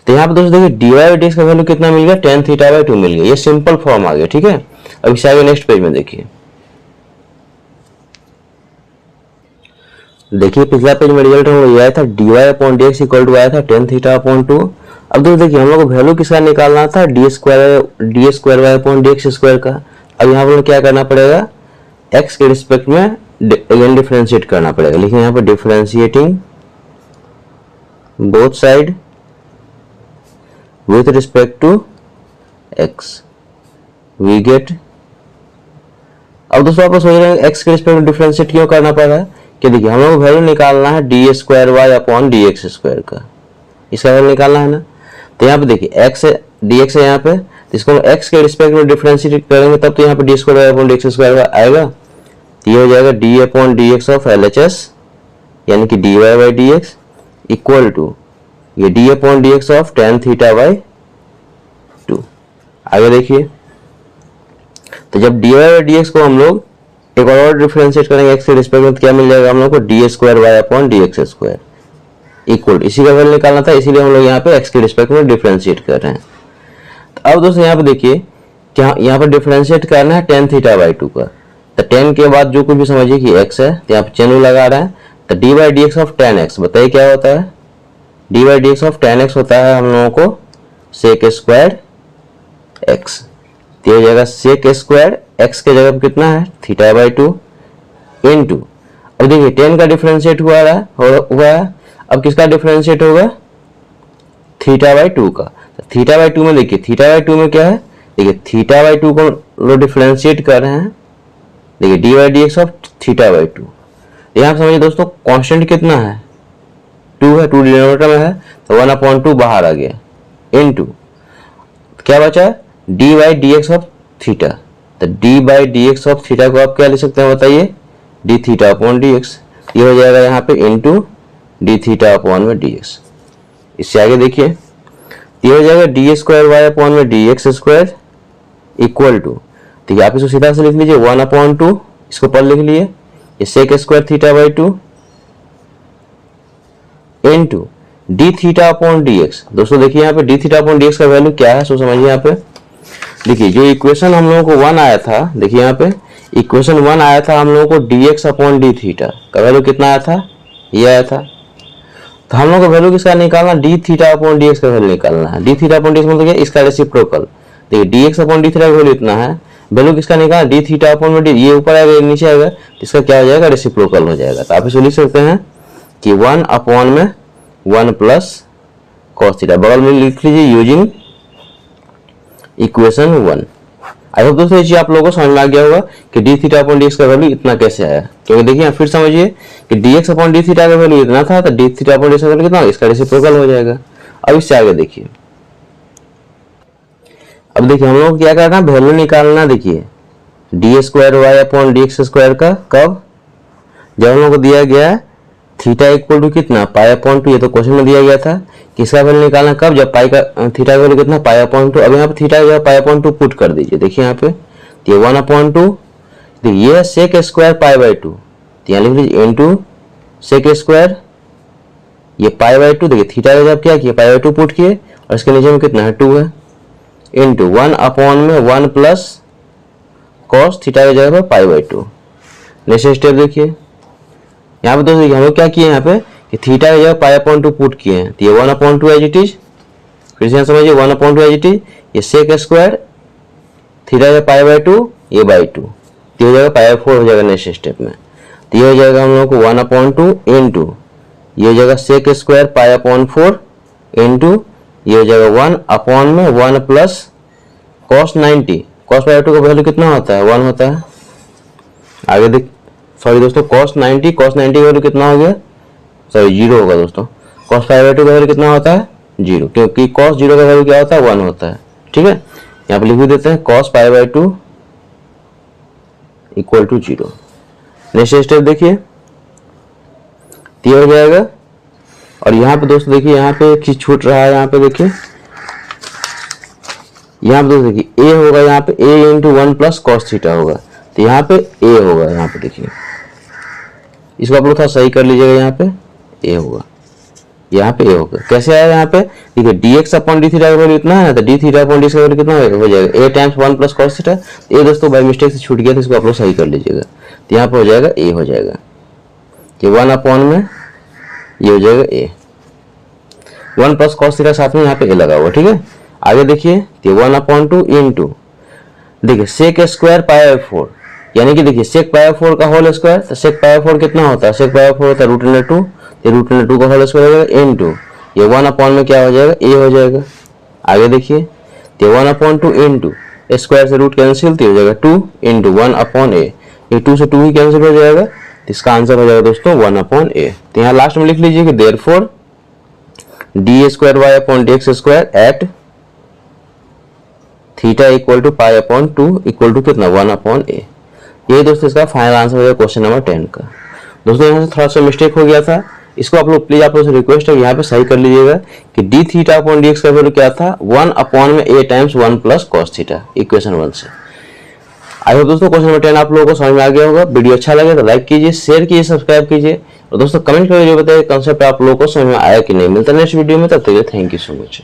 तो यहाँ पे दोस्तों देखिए डी वाई डी एक्स का वैल्यू कितना मिल गया टेन थीटा बाई 2 मिल गया, ये सिंपल फॉर्म आ गया, ठीक है। अब इससे आगे नेक्स्ट पेज में देखिए, पिछला पेज में रिजल्ट हम आया था dy upon D x equal to आया था tan थीटा अपॉन 2। अब दोस्तों देखिए हम लोग को वैल्यू किसका निकालना था, D square Y upon D x square का। अब यहाँ पर क्या करना पड़ेगा, x के रिस्पेक्ट में अगेन डिफरेंशिएट करना पड़ेगा। लिखिए यहाँ पर differentiating both side with respect to x we get. अब दोस्तों आप सोच रहे हैं x के रिस्पेक्ट में डिफरेंशिएट क्यों करना पड़ रहा है, कि देखिए हम लोग वैल्यू निकालना है D square Y upon D x square का, इसका वैल्यू निकालना है ना। तो यहाँ पे देखिए x है, डी एक्स है यहाँ पे, तो इसको हम x के रिस्पेक्ट में डिफरेंशिएट करेंगे तब तो यहाँ पे d square Y upon D x square आएगा। तो ये हो जाएगा d upon D x of L H S यानी कि d Y by D x equal to ये d upon D x of tan theta by 2। आगे देखिए, तो जब d Y by D x को हम लोग एक और डिफरेंशिएट करेंगे एक्स के रिस्पेक्ट में, तो क्या मिल जाएगा हम लोग को, D square Y upon D x square equal, इसी का वैल्यू निकालना था, इसीलिए हम लोग यहाँ पे एक्स के रिस्पेक्ट में डिफरेंशिएट कर रहे हैं। तो अब दोस्तों यहाँ पे देखिए क्या यहाँ पर डिफरेंशिएट करना है tan थीटा बाई 2 का। तो tan के बाद जो कुछ भी समझिए कि x है, तो यहाँ पे चैन लगा रहे हैं। तो d by D x of tan x, बताइए क्या होता है, D by D x of tan x होता है हम लोगों को सेक स्क्वायर x। तो ये हो जाएगा सेक स्क्वायर x के जगह पे कितना है थीटा बाई 2 इनटू, अब देखिए tan का डिफरेंशिएट हुआ है, अब किसका डिफरेंशिएट होगा, थीटा बाई 2 का। तो थीटा बाई 2 में देखिए, थीटा बाई 2 में क्या है, देखिए थीटा बाई 2 को लोग डिफरेंशिएट कर रहे हैं, देखिए d by D x of theta by 2। यहाँ समझिए दोस्तों कांस्टेंट कितना है 2 है, 2 डिनोमिनेटर में है, तो 1/2 बाहर आ गया इनटू क्या बचा d by D x of theta. तो d by D x of theta को आप क्या लिख सकते हैं बताइए, d theta upon D x. ये हो जाएगा यहाँ पे इनटू डी थीटा अपॉन में डी एक्स। इससे आगे देखिए, ये हो जाएगा डी स्क्वायर वाई अपॉन में D x square equal to, ठीक है आप इसको सीधा से लिख लीजिए 1/2, इसको पर लिख लिए, ये sec square theta by 2 into D theta upon D x. दोस्तों देखिए यहाँ पे D theta upon D x का वैल्यू क्या है, सो समझिए यहाँ पे देखिए जो इक्वेशन हम लोगों को 1 आया था, देखिए यहाँ पे इक्वेशन 1 आया था हम लोगों को D x upon D theta का वैल्यू कितना आया था, ये आया था। तो हम लोग को वैल्यू किसका निकालना, D theta upon D x का वैल्यू निकालना है। D theta upon D x मतलब क्या, इसका रेसिप्रोकल। देखिए D x upon D theta का वैल्यू इतना है, वैल्यू किसका निकालना, डी थीटा अपॉन में डी, ये ऊपर आएगा नीचे आएगा, तो इसका क्या हो जाएगा, रेसिप्रोकल हो जाएगा। तो आप इसको लिख सकते हैं कि 1 अपॉन में 1 प्लस कॉस थीटा, बगल में लिख लीजिए यूजिंग इक्वेशन 1। आई होप दोस्तों ये चीज आप लोगों को समझ में आ गया होगा कि d theta upon D x का वैल्यू इतना कैसे आया। क्योंकि देखिए फिर समझिए कि D x upon D theta का वैल्यू इतना था, तो D theta upon D x का वैल्यू कितना, इसका रेसिप्रोकल हो जाएगा। अब इससे आगे देखिए, अब देखिए हम लोग क्या करना है, वैल्यू निकालना। देखिए D square Y upon D x square का कब, जब हम लोग को दिया गया है थीटा इक्वल टू कितना पाई अपॉन 2, ये तो क्वेश्चन में दिया गया था कि इसका वैल्यू निकालना कब, जब पाई का थीटा का वैल्यू कितना पाई अपॉन 2। अब यहाँ पे थीटा का पाई अपॉन 2 पुट कर दीजिए, देखिए यहाँ पे ये 1/2, ये सेक स्क्वायर पाई बाई 2, तो यहाँ लिख लीजिए इनटू सेक स्क्वायर ये पाई बाई 2, देखिए थीटा का जब क्या किया पाई बाई 2 पुट किए और इसके नीचे में कितना है 2 है इनटू 1 अपॉन में 1 प्लस कॉस थीटा की जगह पर पाई बाई 2। नेक्स्ट स्टेप देखिए, यहाँ पे दोस्तों देखिए हम लोग क्या किए यहाँ पे कि थीटा की जगह पाई अपॉन 2 पुट किए हैं, तो ये 1/2 एज इट इज, फिर से समझिए 1/2 एज इट इज, ये सेक स्क्वायर थीटा का पाई बाई 2 ये बाई 2, तो हो जाएगा पाई बाई 4 हो जाएगा नेक्स्ट स्टेप में। तो ये हो जाएगा हम लोग को 1/2 इनटू ये हो जाएगा sec square pi upon 4 into ये हो जाएगा 1 अपॉन में 1 plus cos 90, cos pi by 2 का वैल्यू कितना होता है 1 होता है। आगे देख, सॉरी दोस्तों कॉस 90 का वैल्यू कितना हो गया, सॉरी 0 होगा दोस्तों, कॉस पाई बाई 2 का वैल्यू कितना होता है 0, क्योंकि कॉस 0 का वैल्यू क्या होता है 1 होता है। ठीक है, यहाँ पे लिख भी देते हैं cos pi by 2 equal to 0। Next step देखिए ये हो जाएगा, और यहाँ पे दोस्तों देखिए यहाँ पे एक चीज छूट रहा है, यहाँ पे देखिए यहाँ पे दोस्तों देखिए a होगा, यहाँ पे a into 1 plus cos theta होगा, तो यहाँ पे a होगा, यहाँ पे देखिए इसको आप लोग थोड़ा सही कर लीजिएगा, यहाँ पे a होगा। यहाँ पे ए होगा। कैसे आया यहाँ पे, ठीक है, d x upon D theta का वैल्यू इतना है, तो डी थीटा अपॉन डी का वैल्यू कितना हो जाएगा, ए टाइम्स 1 प्लस कॉस थीटा। ये दोस्तों बाय मिस्टेक से छूट गया था, इसको आप लोग सही कर लीजिएगा। तो यहाँ पे हो जाएगा ए हो जाएगा, कि 1 अपॉन में ये हो जाएगा ए, 1 प्लस कॉस थीटा साथ में यहाँ पे ए लगा हुआ, ठीक है। आगे देखिए, तो 1 अपॉन 2 इंटू, देखिए सेक स्क्वायर पाई बाय 4, यानी कि देखिए सेक पाई बाय 4 का होल स्क्वायर, तो सेक पाई बाय 4 कितना होता है, सेक पाई बाय 4 होता है रूट अंडर 2, ये रूट अंडर 2 का होल स्क्वायर हो जाएगा इंटू ये 1 अपॉन में क्या हो जाएगा, ए हो जाएगा। आगे देखिए, तो 1 अपॉन 2 इंटू स्क्वायर से रूट कैंसिल, तो हो जाएगा 2 इंटू 1 अपॉन ए, ये 2 से 2 ही कैंसिल हो जाएगा, तो इसका आंसर हो जाएगा दोस्तों 1 अपॉन ए। तो यहाँ लास्ट में लिख लीजिए कि therefore D square Y upon D x square at theta equal to pi upon 2 equal to कितना, 1 अपॉन ए। ये दोस्तों इसका फाइनल आंसर हो जाएगा क्वेश्चन नंबर 10 का। दोस्तों यहाँ से थोड़ा सा मिस्टेक हो गया था, इसको आप लोग प्लीज, आप लोग से रिक्वेस्ट है यहाँ पे सही कर लीजिएगा कि d theta upon D x का वैल्यू क्या था, 1 अपॉन में a times 1 plus cos theta, equation 1 से। आई होप दोस्तों क्वेश्चन नंबर 10 आप लोगों को समझ में आ गया होगा। वीडियो अच्छा लगे तो लाइक कीजिए, शेयर कीजिए, सब्सक्राइब कीजिए, और दोस्तों कमेंट करके जो बताइए कंसेप्ट आप लोगों को समझ में आया कि नहीं। मिलता है नेक्स्ट वीडियो में, तब तक थैंक यू सो मच।